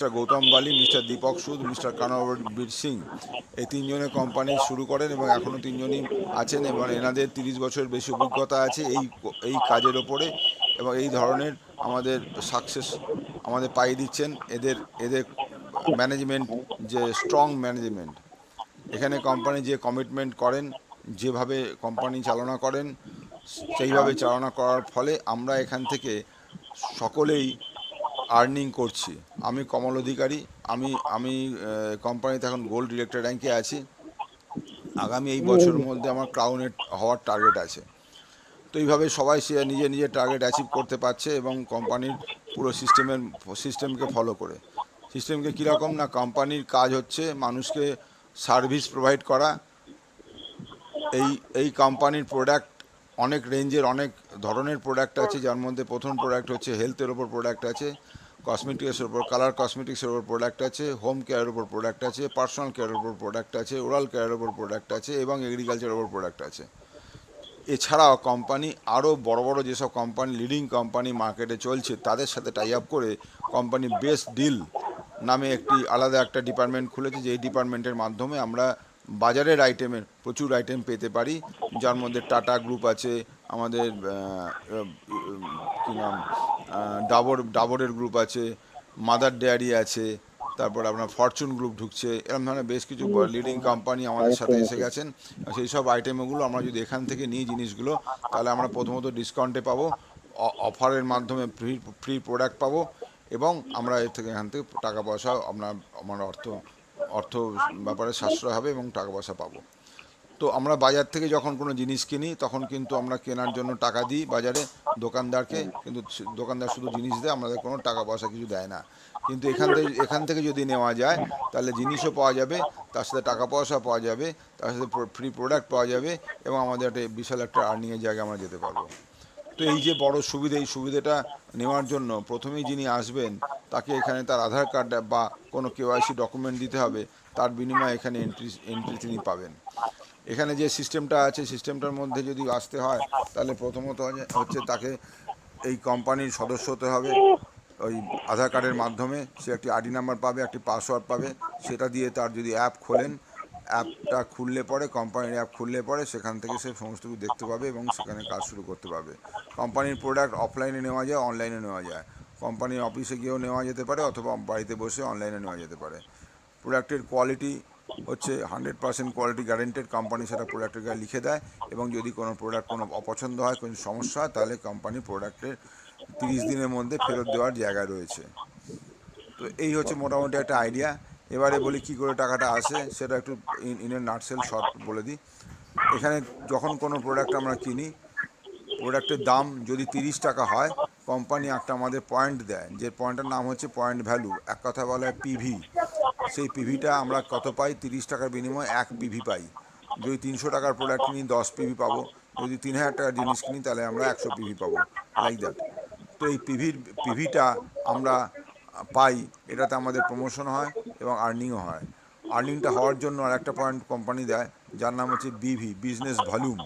Mister Gautam বালি, mister Dipak সুদ, mister কানবীর Singh, এই তিনজনের কোম্পানি শুরু করেন এবং এখনও তিনজনই আছেন এবং এনাদের 30 বছরের বেশি অভিজ্ঞতা আছে এই কাজের ওপরে এবং এই ধরনের আমাদের সাকসেস আমাদের পাইয়ে দিচ্ছেন এদের এদের ম্যানেজমেন্ট, যে স্ট্রং ম্যানেজমেন্ট। এখানে কোম্পানি যে কমিটমেন্ট করেন, যেভাবে কোম্পানি চালনা করেন, সেইভাবে চালনা করার ফলে আমরা এখান থেকে সকলেই আর্নিং করছি। আমি কমল অধিকারী, আমি আমি কোম্পানিতে এখন গোল্ড ডিরেক্টর র্যাঙ্কে আছি। আগামী এই বছরের মধ্যে আমার ক্রাউনেট হওয়ার টার্গেট আছে। তো এইভাবে সবাই সে নিজের নিজের টার্গেট অ্যাচিভ করতে পারছে এবং কোম্পানির পুরো সিস্টেমকে ফলো করে। সিস্টেমকে কীরকম না, কোম্পানির কাজ হচ্ছে মানুষকে সার্ভিস প্রোভাইড করা। এই এই কোম্পানির প্রোডাক্ট অনেক রেঞ্জের, অনেক ধরনের প্রোডাক্ট আছে, যার মধ্যে প্রথম প্রোডাক্ট হচ্ছে হেলথের ওপর প্রোডাক্ট আছে, কসমেটিক্সের ওপর, কালার কসমেটিক্সের ওপর প্রোডাক্ট আছে, হোম কেয়ারের ওপর প্রোডাক্ট আছে, পার্সোনাল কেয়ারের ওপর প্রোডাক্ট আছে, ওরাল কেয়ারের ওপর প্রোডাক্ট আছে এবং এগ্রিকালচারের ওপর প্রোডাক্ট আছে। এছাড়াও কোম্পানি আরও বড় বড় যেসব কোম্পানি, লিডিং কোম্পানি মার্কেটে চলছে, তাদের সাথে টাই আপ করে কোম্পানি বেস্ট ডিল নামে একটি আলাদা একটা ডিপার্টমেন্ট খুলেছে, যেই ডিপার্টমেন্টের মাধ্যমে আমরা বাজারের আইটেমের প্রচুর আইটেম পেতে পারি, যার মধ্যে টাটা গ্রুপ আছে, আমাদের কী নাম, ডাবরের গ্রুপ আছে, মাদার ডেয়ারি আছে, তারপর আপনার ফরচুন গ্রুপ ঢুকছে, এরকম ধরনের বেশ কিছু লিডিং কোম্পানি আমাদের সাথে এসে গেছেন। সেই সব আইটেমগুলো আমরা যদি এখান থেকে নিই জিনিসগুলো, তাহলে আমরা প্রথমত ডিসকাউন্টে পাবো, অফারের মাধ্যমে ফ্রি ফ্রি প্রোডাক্ট পাবো এবং আমরা এখান থেকে টাকা পয়সা আমার অর্থ ব্যাপারে সাশ্রয় হবে এবং টাকা পয়সা পাবো। তো আমরা বাজার থেকে যখন কোনো জিনিস কিনি, তখন কিন্তু আমরা কেনার জন্য টাকা দিই বাজারে দোকানদারকে, কিন্তু দোকানদার শুধু জিনিস দেয়, আমাদের কোনো টাকা পয়সা কিছু দেয় না। কিন্তু এখান থেকে যদি নেওয়া যায়, তাহলে জিনিসও পাওয়া যাবে, তার সাথে টাকা পয়সা পাওয়া যাবে, তার সাথে ফ্রি প্রোডাক্ট পাওয়া যাবে এবং আমাদের একটা বিশাল একটা আর্নিংয়ের জায়গায় আমরা যেতে পারবো। তো এই যে বড় সুবিধা, এই সুবিধাটা নেওয়ার জন্য প্রথমেই যিনি আসবেন, তাকে এখানে তার আধার কার্ড বা কোনো কেওয়াইসি ডকুমেন্ট দিতে হবে, তার বিনিময়ে এখানে এন্ট্রি তিনি পাবেন। এখানে যে সিস্টেমটা আছে, সিস্টেমটার মধ্যে যদি আসতে হয়, তাহলে প্রথমত হচ্ছে তাকে এই কোম্পানির সদস্য হতে হবে। ওই আধার কার্ডের মাধ্যমে সে একটি আইডি নাম্বার পাবে, একটি পাসওয়ার্ড পাবে, সেটা দিয়ে তার যদি অ্যাপ খোলেন, অ্যাপটা খুললে পরে, কোম্পানির অ্যাপ খুললে পরে সেখান থেকে সে সমস্ত কিছু দেখতে পাবে এবং সেখানে কাজ শুরু করতে পারবে। কোম্পানির প্রোডাক্ট অফলাইনে নেওয়া যায়, অনলাইনে নেওয়া যায়, কোম্পানির অফিসে গিয়েও নেওয়া যেতে পারে অথবা বাড়িতে বসে অনলাইনে নেওয়া যেতে পারে। প্রোডাক্টের কোয়ালিটি হচ্ছে 100% কোয়ালিটি গ্যারেন্টেড, কোম্পানি সেটা প্রোডাক্টের গায়ে লিখে দেয় এবং যদি কোনো প্রোডাক্ট কোনো অপছন্দ হয়, কোনো সমস্যা হয়, তাহলে কোম্পানি প্রোডাক্টের 30 দিনের মধ্যে ফেরত দেওয়ার জায়গা রয়েছে। তো এই হচ্ছে মোটামুটি একটা আইডিয়া। এবারে বলি কী করে টাকাটা আসে, সেটা একটু ইন এ নাটসেল শর্ট বলে দিই। এখানে যখন কোনো প্রোডাক্ট আমরা কিনি, প্রোডাক্টের দাম যদি 30 টাকা হয়, কোম্পানি একটা আমাদের পয়েন্ট দেয়, যে পয়েন্টের নাম হচ্ছে পয়েন্ট ভ্যালু, এক কথা বলা হয় পিভি। সেই পিভিটা আমরা কত পাই, 30 টাকার বিনিময়ে 1 পিভি পাই। যদি 300 টাকার প্রোডাক্ট কিনি 10 পিভি পাবো, যদি 3000 টাকার জিনিস কিনি তাহলে আমরা 100 পিভি পাবো, লাইক দ্যাট। তো এই পিভিটা আমরা পাই, এটাতে আমাদের প্রমোশন হয় এবং আর্নিংও হয়। আর্নিংটা হওয়ার জন্য আর একটা পয়েন্ট কোম্পানি দেয়, যার নাম হচ্ছে বিভি, বিজনেস ভলিউম।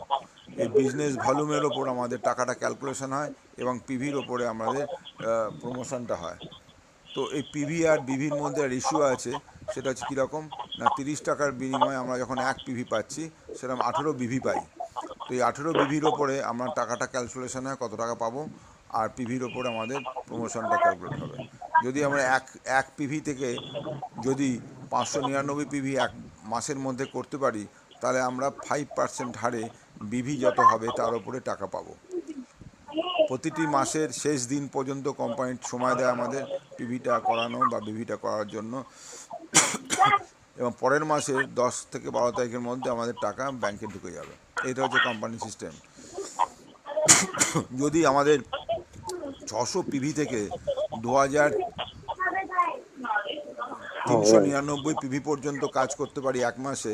এই বিজনেস ভলিউমের ওপর আমাদের টাকাটা ক্যালকুলেশন হয় এবং পিভির ওপরে আমাদের প্রমোশনটা হয়। তো এই পিভি আর বিভির মধ্যে রেশিও আছে, সেটা হচ্ছে কীরকম না, 30 টাকার বিনিময়ে আমরা যখন 1 পিভি পাচ্ছি, সেরকম 18 বিভি পাই। তো এই 18 বিভির ওপরে আমার টাকাটা ক্যালকুলেশন হয় কত টাকা পাবো, আর পিভির ওপরে আমাদের প্রমোশনটা ক্যালকুলেট হবে। যদি আমরা এক এক পিভি থেকে যদি 599 পিভি এক মাসের মধ্যে করতে পারি, তাহলে আমরা 5% হারে বিভি যত হবে তার ওপরে টাকা পাবো। প্রতিটি মাসের শেষ দিন পর্যন্ত কোম্পানির সময় দেয় আমাদের পিভিটা করানো বা বিভিটা করার জন্য, এবং পরের মাসের 10 থেকে 12 তারিখের মধ্যে আমাদের টাকা ব্যাংকে ঢুকে যাবে। এটা হচ্ছে কোম্পানি সিস্টেম। যদি আমাদের 600 পিভি থেকে 2399 পিভি পর্যন্ত কাজ করতে পারি এক মাসে,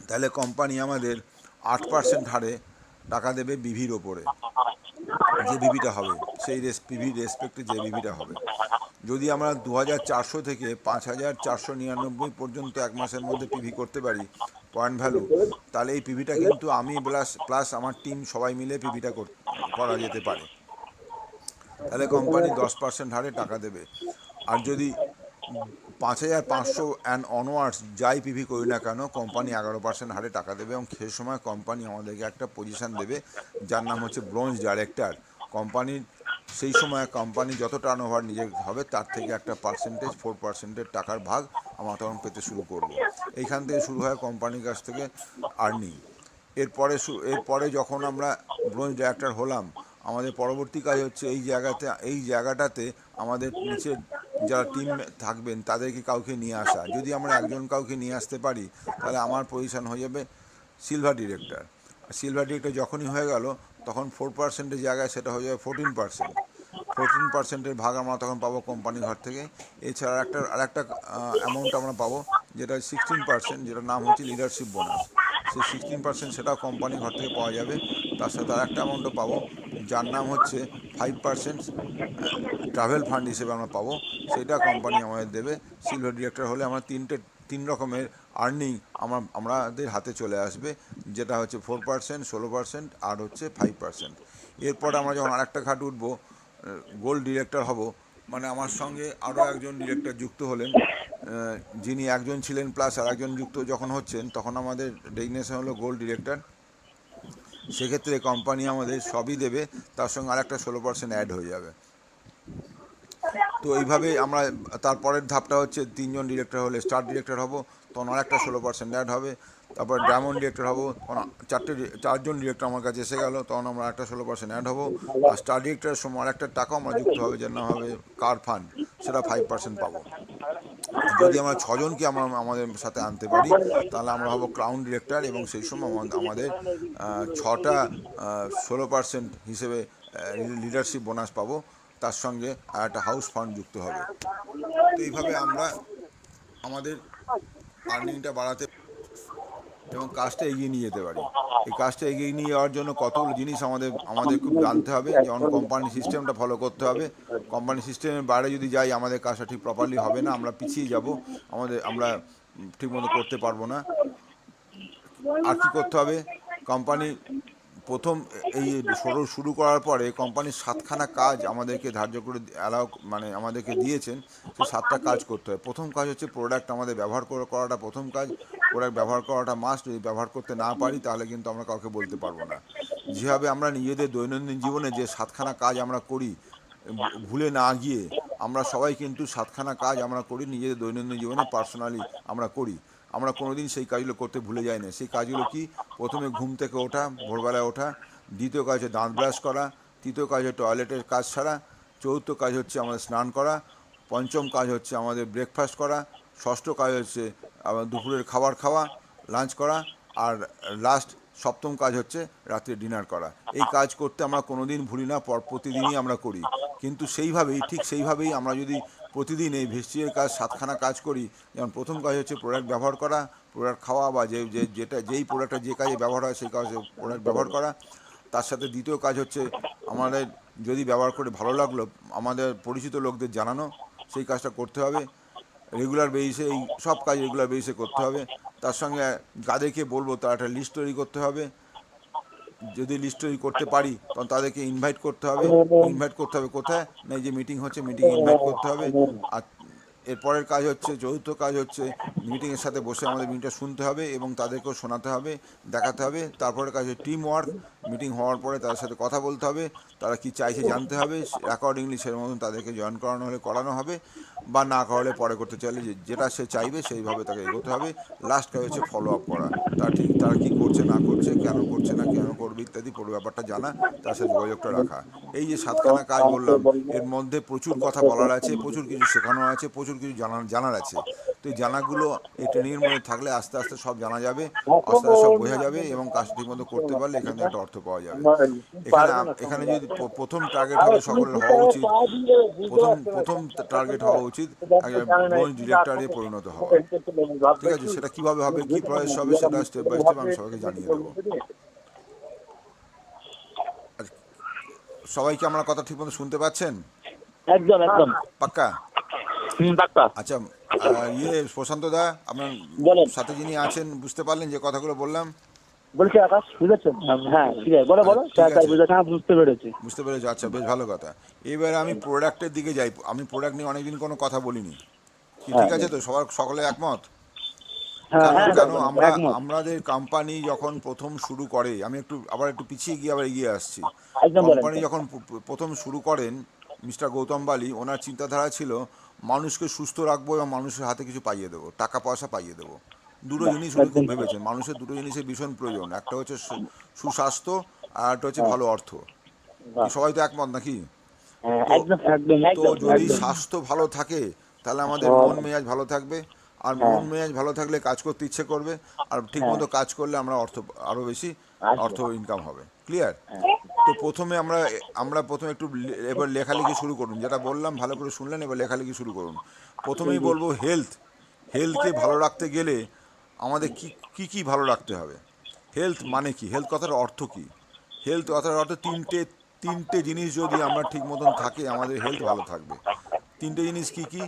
তাহলে কোম্পানি আমাদের 8% হারে টাকা দেবে বিভির ওপরে, যে বিভিটা হবে সেই পিভির রেসপেক্টে যে বিভিটা হবে। যদি আমরা 2400 থেকে 5499 পর্যন্ত এক মাসের মধ্যে পিভি করতে পারি পয়েন্ট ভ্যালু, তাহলে এই পিভিটা কিন্তু আমি প্লাস আমার টিম সবাই মিলে পিভিটা করা যেতে পারে। তাহলে কোম্পানি 10% হারে টাকা দেবে। আর যদি 5,500 অ্যান্ড অনওয়ার্ডস যাই পিভি করি না কেন, কোম্পানি 11% হারে টাকা দেবে। এবং সেই সময় কোম্পানি আমাদেরকে একটা পজিশন দেবে যার নাম হচ্ছে ব্রোঞ্জ ডাইরেক্টর। কোম্পানির সেই সময় কোম্পানি যত টার্ন ওভার নিজের হবে তার থেকে একটা পার্সেন্টেজ 4%-এর টাকার ভাগ আমরা তখন পেতে শুরু করব। এইখান থেকে শুরু হয় কোম্পানির কাছ থেকে আর্নিং। এরপরে যখন আমরা ব্রোঞ্জ ডাইরেক্টর হলাম, আমাদের পরবর্তী কাজ হচ্ছে এই জায়গাটাতে আমাদের নিচের যারা টিম থাকবেন তাদেরকে কাউকে নিয়ে আসা। যদি আমরা একজন কাউকে নিয়ে আসতে পারি তাহলে আমার পজিশন হয়ে যাবে সিলভার ডিরেক্টর। সিলভার ডিরেক্টর যখনই হয়ে গেল তখন 4%-এর জায়গায় সেটা হয়ে যাবে 14%। 14%-এর ভাগ আমরা তখন পাবো কোম্পানি ঘর থেকে। এছাড়া আরেকটা অ্যামাউন্ট আমরা পাবো যেটা 16%, যেটার নাম হচ্ছে লিডারশিপ বোনাস। সেই 16% সেটাও কোম্পানি ঘর থেকে পাওয়া যাবে। তার সাথে আরেকটা অ্যামাউন্টও পাবো যার নাম হচ্ছে 5% ট্রাভেল ফান্ড হিসেবে আমরা পাবো। সেটা কোম্পানি আমাদের দেবে। সিলভার ডিরেক্টর হলে আমরা তিন রকমের আর্নিং আমাদের হাতে চলে আসবে, যেটা হচ্ছে 4%, 16% আর হচ্ছে 5%। এরপর আমরা যখন আরেকটা ঘাট উঠবো, গোল্ড ডিরেক্টর হব, মানে আমার সঙ্গে আরও একজন ডিরেক্টর যুক্ত হলেন। যিনি একজন ছিলেন প্লাস আর একজন যুক্ত যখন হচ্ছেন তখন আমাদের ডেজিগনেশন হলো গোল্ড ডিরেক্টর। সেক্ষেত্রে কোম্পানি আমাদের সবই দেবে, তার সঙ্গে আরেকটা 16% অ্যাড হয়ে যাবে। তো এইভাবে আমরা তারপরের ধাপটা হচ্ছে তিনজন ডিরেক্টর হলে স্টার ডিরেক্টর হব, তখন আরেকটা 16% অ্যাড হবে। তারপর ডায়মন্ড ডিরেক্টর হব, তখন চারজন ডিরেক্টর আমার কাছে এসে গেল, তখন আমরা একটা 16% অ্যাড হবো। আর স্টার ডিরেক্টরের সময় আরেকটা টাকাও আমরা যুক্ত হবে, যার নাম হবে কার ফান্ড, সেটা 5% পাবো। আর যদি আমরা ছজনকে আমাদের সাথে আনতে পারি তাহলে আমরা হব ক্রাউন ডিরেক্টর, এবং সেই সময় আমাদের ছটা 16% হিসেবে লিডারশিপ বোনাস পাবো। তার সঙ্গে আর একটা হাউস ফান্ড যুক্ত হবে। তো এইভাবে আমরা আমাদের আর্নিংটা বাড়াতে এবং কাজটা এগিয়ে নিয়ে যেতে পারি। এই কাজটা এগিয়ে নিয়ে যাওয়ার জন্য কতগুলো জিনিস আমাদের খুব জানতে হবে। যেমন কোম্পানি সিস্টেমটা ফলো করতে হবে। কোম্পানি সিস্টেমের বাইরে যদি যাই আমাদের কাজটা ঠিক প্রপারলি হবে না, আমরা পিছিয়ে যাব, আমরা ঠিকমতো করতে পারবো না। আর কি করতে হবে, কোম্পানি প্রথম এই শুরু করার পরে কোম্পানির 7খানা কাজ আমাদেরকে ধার্য করে মানে আমাদেরকে দিয়েছেন। সেই 7টা কাজ করতে হয়। প্রথম কাজ হচ্ছে প্রোডাক্ট আমাদের ব্যবহার করাটা প্রথম কাজ। প্রোডাক্ট ব্যবহার করাটা মাস্ট। যদি ব্যবহার করতে না পারি তাহলে কিন্তু আমরা কাউকে বলতে পারবো না। যেভাবে আমরা নিজেদের দৈনন্দিন জীবনে যে 7খানা কাজ আমরা করি, ভুলে না গিয়ে আমরা সবাই কিন্তু 7খানা কাজ আমরা করি নিজেদের দৈনন্দিন জীবনে, পার্সোনালি আমরা করি। আমরা কোনোদিন সেই কাজগুলো করতে ভুলে যাই না। সেই কাজগুলো কি? প্রথমে ঘুম থেকে ওঠা, ভোরবেলায় ওঠা। দ্বিতীয় কাজ হচ্ছে দাঁত ব্রাশ করা। তৃতীয় কাজ হচ্ছে টয়লেটের কাজ সারা। চতুর্থ কাজ হচ্ছে আমাদের স্নান করা। পঞ্চম কাজ হচ্ছে আমাদের ব্রেকফাস্ট করা। ষষ্ঠ কাজ হচ্ছে দুপুরের খাবার খাওয়া, লাঞ্চ করা। আর লাস্ট সপ্তম কাজ হচ্ছে রাত্রে ডিনার করা। এই কাজ করতে আমরা কোনোদিন ভুলি না, প্রতিদিনই আমরা করি। কিন্তু ঠিক সেইভাবেই আমরা যদি প্রতিদিন এই ভেস্টিজের কাজ 7খানা কাজ করি, যেমন প্রথম কাজ হচ্ছে প্রোডাক্ট ব্যবহার করা, প্রোডাক্ট খাওয়া, বা যেই প্রোডাক্টটা যে কাজে ব্যবহার হয় সেই কাজে প্রোডাক্ট ব্যবহার করা। তার সাথে দ্বিতীয় কাজ হচ্ছে আমাদের যদি ব্যবহার করে ভালো লাগলো আমাদের পরিচিত লোকদের জানানো, সেই কাজটা করতে হবে রেগুলার বেসিসে। এই সব কাজ রেগুলার বেসিসে করতে হবে। তার সঙ্গে যাদেরকে বলবো তার একটা লিস্ট তৈরি করতে হবে। যদি লিস্ট তৈরি করতে পারি তখন তাদেরকে ইনভাইট করতে হবে। ইনভাইট করতে হবে কোথায় না, এই যে মিটিং হচ্ছে মিটিংয়ে ইনভাইট করতে হবে। আর এরপরের কাজ হচ্ছে, চতুর্থ কাজ হচ্ছে মিটিংয়ের সাথে বসে আমাদের মিটিংটা শুনতে হবে এবং তাদেরকেও শোনাতে হবে, দেখাতে হবে। তারপরে কাজ হচ্ছে টিম ওয়ার্ক। মিটিং হওয়ার পরে তাদের সাথে কথা বলতে হবে, তারা কি চাইছে জানতে হবে, অ্যাকর্ডিংলি সেই মতন তাদেরকে জয়েন করানো হলে করানো হবে, বা না করালে পরে করতে চাইলে যেটা সে চাইবে সেইভাবে তাকে এগোতে হবে। লাস্ট কাজ হচ্ছে ফলো আপ করা। তারা কী করছে না করছে, কেন করছে না, কেন করবে ইত্যাদি পুরো ব্যাপারটা জানা, তার সাথে যোগাযোগটা রাখা। এই যে 7খানা কাজ বললাম, এর মধ্যে প্রচুর কথা বলার আছে, প্রচুর কিছু শেখানোর আছে, প্রচুর কিছু জানার আছে। তো এই জানাগুলো এই ট্রেনিংয়ের মধ্যে থাকলে আস্তে আস্তে সব জানা যাবে, আস্তে আস্তে সব বোঝা যাবে, এবং কাজ ঠিকমতো করতে পারলে এখানে একটা অর্থ পাওয়া যাবে। এখানে যদি প্রথম টার্গেট হবে সকলের হওয়া উচিত, প্রথম টার্গেট হওয়া উচিত একটা ব্রোঞ্জ ডিরেক্টরে পরিণত হওয়া। ঠিক আছে, সেটা কিভাবে হবে, কি প্রয়াস হবে, সেটা স্টেপ বাই স্টেপ আমি সবাইকে জানিয়ে দেবো। আর সবাইকে আমার কথা ঠিকমতো শুনতে পাচ্ছেন? একদম একদম। পাক্কা? ডাক্তার আচ্ছা, প্রশান্ত দা, আপনার বলেন। সাথে যিনি আছেন বুঝতে পারলেন যে কথাগুলো বললাম? বলছি আকাশ বুঝেছেন? হ্যাঁ ঠিক আছে, বলো বলো, ঠিক তাই আছে, বুঝেছেন, হ্যাঁ বুঝতে পেরেছি। বুঝতে পেরেছো? আচ্ছা, বেশ ভালো কথা। এবারে আমি প্রোডাক্টের দিকে যাই। আমি প্রোডাক্ট নিয়ে অনেকদিন কোনো কথা বলিনি। কি হ্যাঁ ঠিক আছে তো? সবার সকলে একমত? হ্যাঁ কেন হ্যাঁ, কেন আমরা একমত। আমাদের কোম্পানি যখন প্রথম শুরু করে, আমি একটু পিছিয়ে গিয়ে আবার এগিয়ে আসছি। একদম বলেন কোম্পানি স্যার। যখন প্রথম শুরু করেন, মিস্টার গৌতম বালি, ওনার চিন্তাধারা ছিল মানুষকে সুস্থ রাখবো এবং মানুষের হাতে কিছু পাইয়ে দেবো, টাকা পয়সা পাইয়ে দেবো। দুটো বাহ, জিনিস উনি খুব একদম ঠিক। ভেবেছেন, মানুষের দুটো জিনিসের ভীষণ প্রয়োজন। একটা হচ্ছে সুস্বাস্থ্য, আর একটা হচ্ছে হ্যাঁ, ভালো অর্থ। কি বাহ। সবাই তো একমত নাকি? হ্যাঁ, তো একদম একদম তো একদম যদি একদম। স্বাস্থ্য ভালো থাকে, তাহলে আমাদের সব। মন মেজাজ ভালো থাকবে। আর হ্যাঁ মন মেজাজ ভালো থাকলে কাজ করতে ইচ্ছে করবে। আর হ্যাঁ, ঠিকমতো কাজ করলে আমরা আরও বেশি আসবে। অর্থ ইনকাম হবে। ক্লিয়ার? হ্যাঁ, তো প্রথমে আমরা প্রথমে একটু এবার লেখালেখি শুরু করুন। যেটা বললাম ভালো করে শুনলেন, এবার লেখালেখি শুরু করুন। প্রথমেই বলবো হেলথকে ভালো রাখতে গেলে আমাদের কি কি কি ভালো রাখতে হবে। হেলথ মানে কি? হেলথ কথার অর্থ কি? হেলথ কথার অর্থ তিনটে তিনটে জিনিস যদি আমরা ঠিক মতন থাকে, আমাদের হেলথ ভালো থাকবে। তিনটে জিনিস কি কি?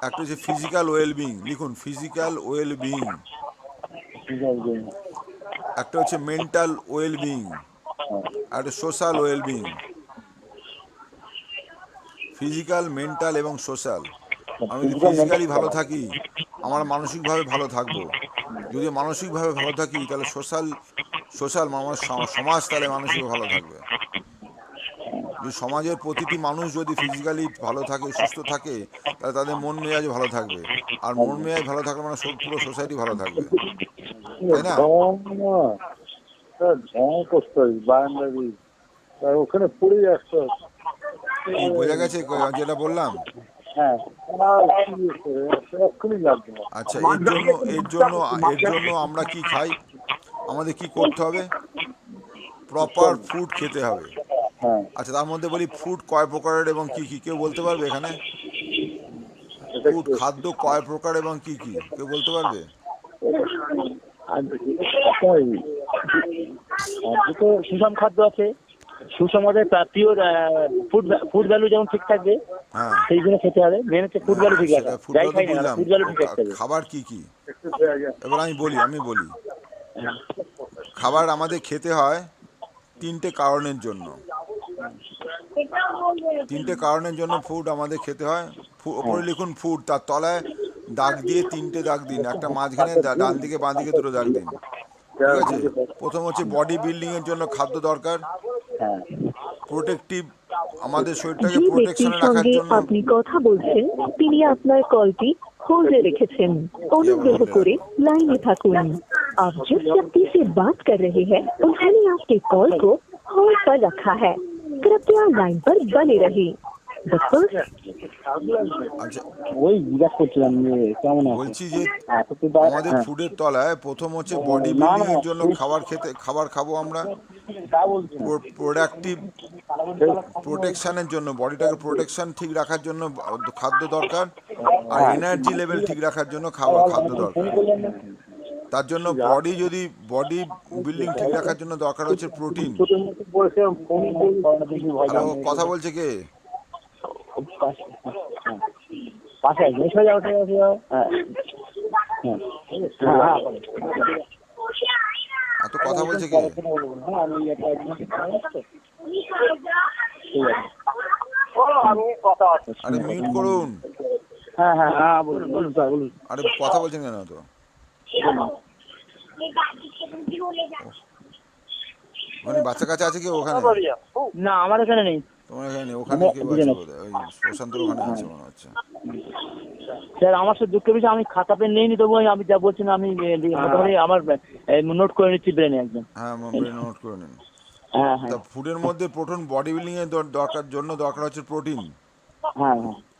একটা হচ্ছে ফিজিক্যাল ওয়েলবিং, লিখুন ফিজিক্যাল ওয়েলবিং। ঠিক আছে। একটা হচ্ছে মেন্টাল ওয়েলবিং, আর একটা সোশ্যাল ওয়েলবিং। ফিজিক্যাল, মেন্টাল এবং সোশ্যাল। আমি যদি ফিজিক্যাল মেনটেন ফিজিক্যালি ভালো করা। থাকি, আমরা মানসিকভাবে ভালো থাকবো। যদি মানসিকভাবে ভালো থাকি, তাহলে সোশ্যাল সোশ্যাল আমার সমাজ তাহলে মানসিকভাবে ভালো থাকবে। যদি সমাজের প্রতিটি মানুষ যদি ফিজিক্যালি ভালো থাকে, সুস্থ থাকে, তাহলে তাদের মন মেজাজ ভালো থাকবে। আর মন মেজাজ ভালো থাকলে মানে পুরো সোসাইটি ভালো থাকবে। তাই না? ঢং না, ঢং করতে হয় বারান্দা দিয়ে, আর ওখানে পড়ে আসতে হয়। কি বোঝা গেছে যেটা বললাম? হ্যাঁ, আর কি এক্ষুনি লাগবে না। আচ্ছা, এর জন্য আমরা কি খাই? আমাদের কি করতে হবে? প্রপার শোন, ফুড খেতে হবে। হ্যাঁ, আচ্ছা, তার মধ্যে বলি ফুড কয় প্রকারের এবং কি কি, কেউ বলতে পারবে এখানে? এটা ফুড কি খাদ্য কয় প্রকার এবং কি কি, কেউ বলতে পারবে? আর তাই, আর দুটো সুষম খাদ্য আছে। সুষমদের পিওর ফুড ফুড ভ্যালু যেমন ঠিক থাকবে, হ্যাঁ, সেই জন্য খেতে হবে। মেন হচ্ছে ফুড ভ্যালু ঠিক রাখা, সেটা যাই ফুটবল তো খাই না কেন বুঝলাম। ফুড ভ্যালু ও ঠিক রাখতে হবে। খাবার কি কি? একটু জায়গা। এবার আমি বলি খাবার আমাদের খেতে হয় তিনটে কারণের জন্য। তিনটে কারণের জন্য ফুড আমাদের খেতে হয়। ওপরে লিখুন ফুড, তার তলায় দাগ দিয়ে তিনটে দাগ দিন, একটা মাঝখানে ডান দিকে বাঁ দিকে দুটো দাগ দিন। ঠিক আছে? প্রথম হচ্ছে বডি বিল্ডিংয়ের জন্য খাদ্য দরকার। হ্যাঁ, প্রোটেক্টিভ, আমাদের শরীরটাকে যে ব্যক্তির প্রোটেকশনে রাখার সঙ্গে জন্য। আপনি কথা বলছেন তিনি আপনার কলটি হোল্ডে রেখেছেন। অনুগ্রহ hold এ করে রাখবো? लाइन থাকুন। आप जिस व्यक्ति से बात कर रहे हैं उन्होंने आपके कॉल को होल्ड पर रखा है। कृपया लाइन पर बने रहिए। The person আচ্ছা, ওই জিজ্ঞাসা করছিলাম যে কেমন আছে। বলছি যে হ্যাঁ সত্যি তাই, আমাদের হ্যাঁ। ফুডের তলায় প্রথম হচ্ছে বডি না বিল্ডিং না, এর জন্য খাবার খাবো আমরা। তা বলছি না। প্রোডাক্টিভ প্রোটেকশনের জন্য, বডিটাকে প্রোটেকশন ঠিক রাখার জন্য খাদ্য দরকার। আর হ্যাঁ। এনার্জি লেভেল ঠিক রাখার জন্য খাদ্য দরকার। তার জন্য বডি বিল্ডিং ঠিক রাখার জন্য দরকার হচ্ছে প্রোটিন। ছোটোর মতো বয়সে ফোন হ্যালো, কথা বলছে কে? পাশে একদম সোজা উঠে যাও। হ্যাঁ হ্যাঁ হ্যাঁ, এত কথা বলছে কে? হ্যাঁ আমি একটা ঠিক আছে। আমি কথা আছে। আরে মিউট করুন। হ্যাঁ হ্যাঁ হ্যাঁ, বলুন বলুন স্যার বলুন। আরে কথা বলছেন কেন তো? ওখানে বাচ্চা কাচ্চা আছে কেউ ওখানে? না আমার এখানে নেই তোমার এখানে নেই, ওখানে কেউ আছে বোধহয়, ওই প্রশান্তর ওখানে আছে মনে হচ্ছে। স্যার। আমার সাথে দুঃখের বিষয় আমি খাতা পেন নেইনি, তবু আমি যা বলছি না আমি মোটামুটি আমার নোট করে নিচ্ছি ব্রেনে একদম। হ্যাঁ, ব্রেন নোট করে নিন। হ্যাঁ তা হ্যাঁ ফুডের মধ্যে প্রোটিন, বডি বিল্ডিং এর দরকার হচ্ছে প্রোটিন। হ্যাঁ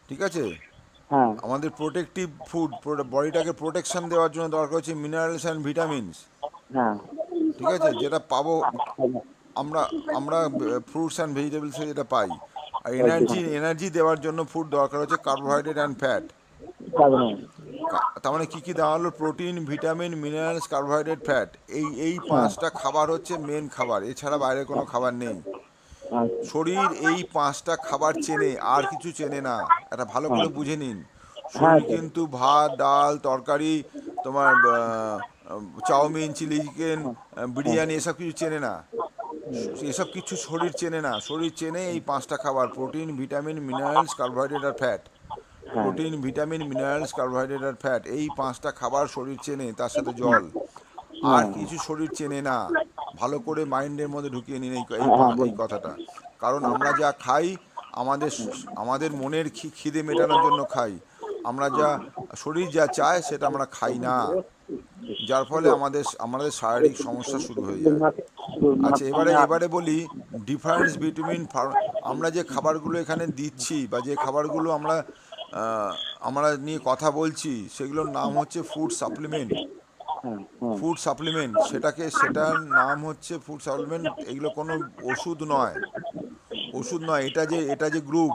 ঠিক আছে? হ্যাঁ আমাদের প্রোটেক্টিভ ফুড, বডিটাকে প্রোটেকশন দেওয়ার জন্য দরকার হচ্ছে মিনারেলস অ্যান্ড ভিটামিনস। হ্যাঁ ঠিক আছে? যেটা পাবো আমরা আমরা ফ্রুটস অ্যান্ড ভেজিটেবলসে যেটা পাই। আর এনার্জি দেওয়ার জন্য ফুড দরকার হচ্ছে কার্বোহাইড্রেট অ্যান্ড ফ্যাট। তার মানে কী কী দেওয়া হলো? Protein, vitamin, minerals, carbohydrate, fat. এই পাঁচটা খাবার হচ্ছে মেন খাবার, এছাড়া বাইরে কোনো খাবার নেই। শরীর এই পাঁচটা খাবার চেনে, আর কিছু চেনে না। এটা ভালো করে বুঝে নিন। শরীর কিন্তু ভাত, ডাল, তরকারি, তোমার চাউমিন, চিলি চিকেন, বিরিয়ানি এসব কিছু চেনে না। এসব কিছু শরীর চেনে না। শরীর চেনে এই পাঁচটা খাবার: প্রোটিন, ভিটামিন, মিনারেলস, কার্বোহাইড্রেট আর ফ্যাট। হ্যাঁ প্রোটিন, ভিটামিন, মিনারেলস, কার্বোহাইড্রেট আর ফ্যাট, এই পাঁচটা খাবার শরীর চেনে, তার সাথে জল। আর হ্যাঁ কিছু শরীর চেনে না। ভালো করে মাইন্ডের মধ্যে ঢুকিয়ে নিন হ্যাঁ এই বলুন। কথাটা। কারণ আমরা যা খাই, আমাদের আমাদের মনের খিদে মেটানোর জন্য খাই। আমরা যা শরীর যা চায় সেটা আমরা খাই না, যার ফলে আমাদের আমাদের শারীরিক সমস্যা শুরু হয়ে যায়। আচ্ছা, এবারে এবারে বলি ডিফারেন্স বিটুইন আমরা যে খাবারগুলো এখানে দিচ্ছি বা যে খাবারগুলো আহ, আমরা নিয়ে কথা বলছি, সেগুলোর নাম হচ্ছে ফুড সাপ্লিমেন্ট। হ্যাঁ হ্যাঁ ফুড সাপ্লিমেন্ট, সেটার নাম হচ্ছে ফুড সাপ্লিমেন্ট। এগুলো কোনো ওষুধ নয়, ওষুধ নয়। এটা যে গ্রুপ,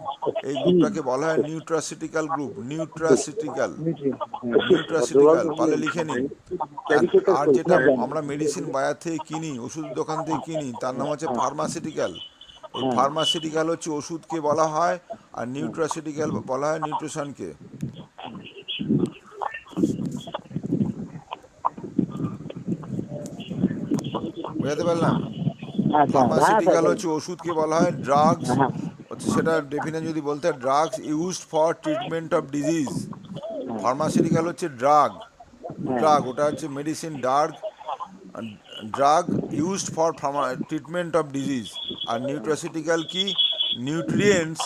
এই গ্রুপটাকে বলা হয় নিউট্রাসিউটিক্যাল গ্রুপ। নিউট্রাসিউটিক্যাল পারলে লিখে নিন। আর যেটা আমরা মেডিসিন বাজার থেকে কিনি, ওষুধ দোকান থেকে কিনি, তার নাম হচ্ছে ফার্মাসিউটিক্যাল। এই হ্যাঁ ফার্মাসিউটিক্যাল হচ্ছে ওষুধকে বলা হয়, আর নিউট্রাসিউটিক্যাল বলা হয় নিউট্রিশনকে। বুঝাতে পারলাম? আচ্ছা হ্যাঁ স্যার ফার্মাসিউটিক্যাল বলুন। হচ্ছে ওষুধকে বলা হয়, ড্রাগস হ্যাঁ হচ্ছে সেটা ডেফিনেশন যদি বলতে হয়, drugs used for treatment of disease. Pharmaceutical হচ্ছে ড্রাগ, হ্যাঁ ওটা হচ্ছে medicine. Drug used for treatment of disease. আর নিউট্রাসিউটিক্যাল কি? Nutrients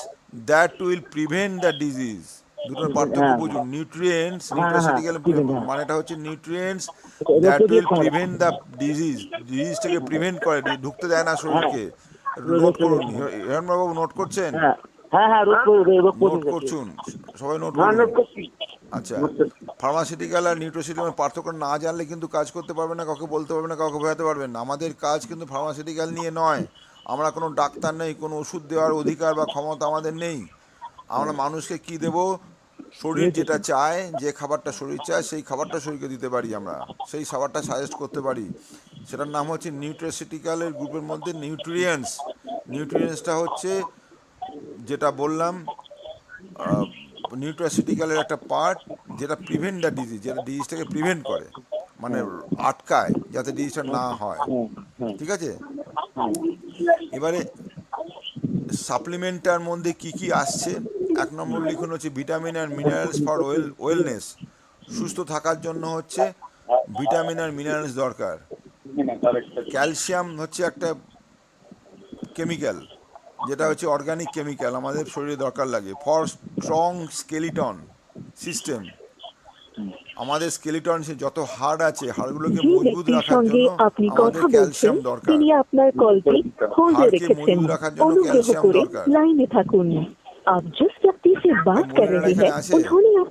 that will prevent the disease. দুটোর পার্থক্য হ্যাঁ বুঝুন। হ্যাঁ হ্যাঁ নিউট্রাসিউটিক্যাল দিবেন হ্যাঁ মানেটা হচ্ছে নিউট্রিয়েন্টস রোগ দ্যাট উইল প্রতিরোধ ক্ষমতা। Prevent the disease. ডিজিজটাকে প্রিভেন্ট করে, ঢুকতে দেয় না হ্যাঁ শরীরকে। রোগ নোট প্রতিরোধ করুন, ক্ষমতা। হিরণবাবু নোট করছেন? হ্যাঁ হ্যাঁ হ্যাঁ রোগ নোট প্রতিরোধ। করছুন, সবাই নোট হ্যাঁ করুন। নোট করছি। আচ্ছা, ফার্মাসিউটিক্যাল আর নিউট্রাসিউটিক্যাল পার্থক্য না জানলে কিন্তু কাজ করতে পারবে না, কাউকে বলতে পারবে না, কাউকে বোঝাতে পারবেন না। আমাদের কাজ কিন্তু ফার্মাসিউটিক্যাল নিয়ে নয়। আমরা কোনো ডাক্তার নেই, কোনো ওষুধ দেওয়ার অধিকার বা ক্ষমতা আমাদের নেই। আমরা মানুষকে কি দেব? শরীর যেটা চায়, যে খাবারটা শরীর চায়, সেই খাবারটা শরীরকে দিতে পারি আমরা, সেই খাবারটা সাজেস্ট করতে পারি। সেটার নাম হচ্ছে নিউট্রাসিউটিক্যালের গ্রুপের মধ্যে নিউট্রিয়েন্টস। নিউট্রিয়েন্টসটা হচ্ছে যেটা বললাম, নিউট্রাসিউটিক্যালের একটা পার্ট, যেটা প্রিভেন্ট দ্য ডিজিজ, যেটা ডিজিজটাকে প্রিভেন্ট করে, মানে আটকায় যাতে ডিজিজটা না হয়। হ্যাঁ হ্যাঁ ঠিক আছে? এবারে সাপ্লিমেন্টটার মধ্যে কি কি আসছে? 1 নম্বর লিখুন হচ্ছে ভিটামিন আর মিনারেলস ফর ওয়েলনেস। সুস্থ থাকার জন্য হচ্ছে ভিটামিন আর মিনারেলস দরকার। ক্যালসিয়াম হচ্ছে একটা কেমিক্যাল, যেটা হচ্ছে অর্গানিক কেমিক্যাল, আমাদের শরীরে দরকার লাগে ফর স্ট্রং স্কেলিটন সিস্টেম। আমাদের স্কেলিটন, সে যত হাড় আছে, হাড়গুলোকে যে মজবুত ব্যক্তির রাখার সঙ্গে জন্য আপনি আমাদের কথা বলছেন ক্যালসিয়াম দরকার। তিনি আপনার কলটি হোল্ডে হাড়কে রেখেছেন। মজবুত রাখার জন্য অনুগ্রহ ক্যালসিয়াম করে দরকার। लाइन में থাকুন। आप जिस व्यक्ति से बात कर মনিরা रहे এখানে हैं আছে? उन्होंने आप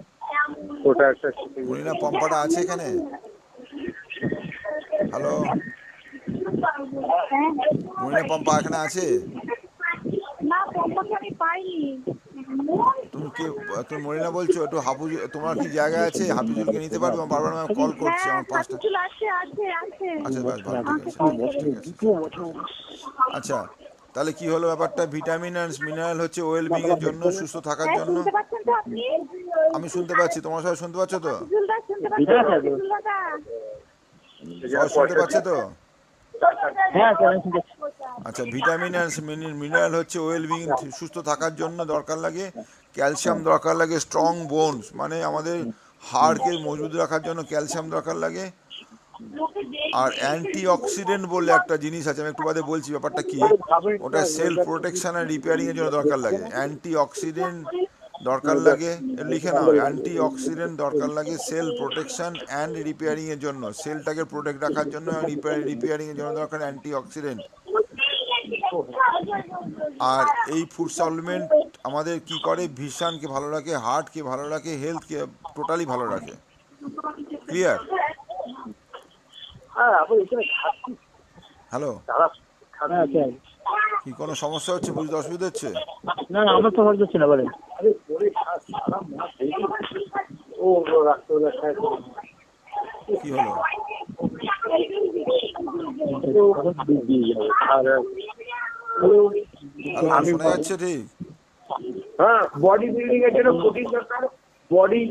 ওটা একটা মনিরা পম্পাটা আছে এখানে? হ্যালো, মনিরা পম্পা এখানে আছে? না পম্পাকে আমি পাইনি। তুমি কে? তুমি মনিরা বলছো? একটু হাফুজ, তোমার কি জায়গা আছে? হাফিজুলকে নিতে পারবে? আমার বারবার আমি কল করছি, হ্যাঁ আমার 5টা। হাতিচুল আছে আছে আছে। আচ্ছা, বেশ ভালো, ঠিক আছে, ঠিক আছে। আচ্ছা, তাহলে কি হলো ব্যাপারটা? ভিটামিন আর মিনারেল হচ্ছে ওয়েলবিং এর জন্য, সুস্থ থাকার হ্যাঁ জন্য। শুনতে পাচ্ছেন তো আপনি? আমি শুনতে পাচ্ছি, তোমরা সবাই শুনতে পাচ্ছ তো? হাতিচুলদা শুনতে পাচ্ছেন? হাতিচুলদা সবাই শুনতে পাচ্ছে তো? হ্যাঁ স্যার আমি শুনতে পাচ্ছি। আচ্ছা, ভিটামিন আর মিনারেল হচ্ছে ওয়েলবিং, সুস্থ থাকার জন্য দরকার লাগে। ক্যালসিয়াম দরকার লাগে স্ট্রং বোনস, মানে আমাদের হাড়কে মজবুত রাখার জন্য ক্যালসিয়াম দরকার লাগে। আর অ্যান্টি অক্সিডেন্ট বলে একটা জিনিস আছে, আমি একটু বাদে বলছি ব্যাপারটা কি। ওটা সেল প্রোটেকশন আর রিপেয়ারিং এর জন্য দরকার লাগে। অ্যান্টি অক্সিডেন্ট দরকার লাগে, লিখে নাও, অ্যান্টি অক্সিডেন্ট দরকার লাগে সেল প্রোটেকশন অ্যান্ড রিপেয়ারিং এর জন্য। সেলটাকে প্রোটেক্ট রাখার জন্য, রিপেয়ারিং এর জন্য দরকার অ্যান্টি অক্সিডেন্ট। আর এই ফুড সাপ্লিমেন্ট আমাদের কি করে? ভিশনকে ভালো রাখে, হার্টকে ভালো রাখে, হেলথকে টোটালি ভালো রাখে। ক্লিয়ার? হ্যাঁ আপনি এখানে খাচ্ছি হ্যালো, তারা হ্যাঁ স্যার। কি কোনো সমস্যা হচ্ছে? বুঝতে অসুবিধা হচ্ছে? না না আমার তো হয়ে যাচ্ছে না বলেন। আরে করে সারা মাস ও রাত্রে খায় কি হলো? আর হ্যালো, শোনা যাচ্ছে ঠিক? হ্যাঁ বডি বিল্ডিং এর জন্য প্রোটিন দরকার, বডি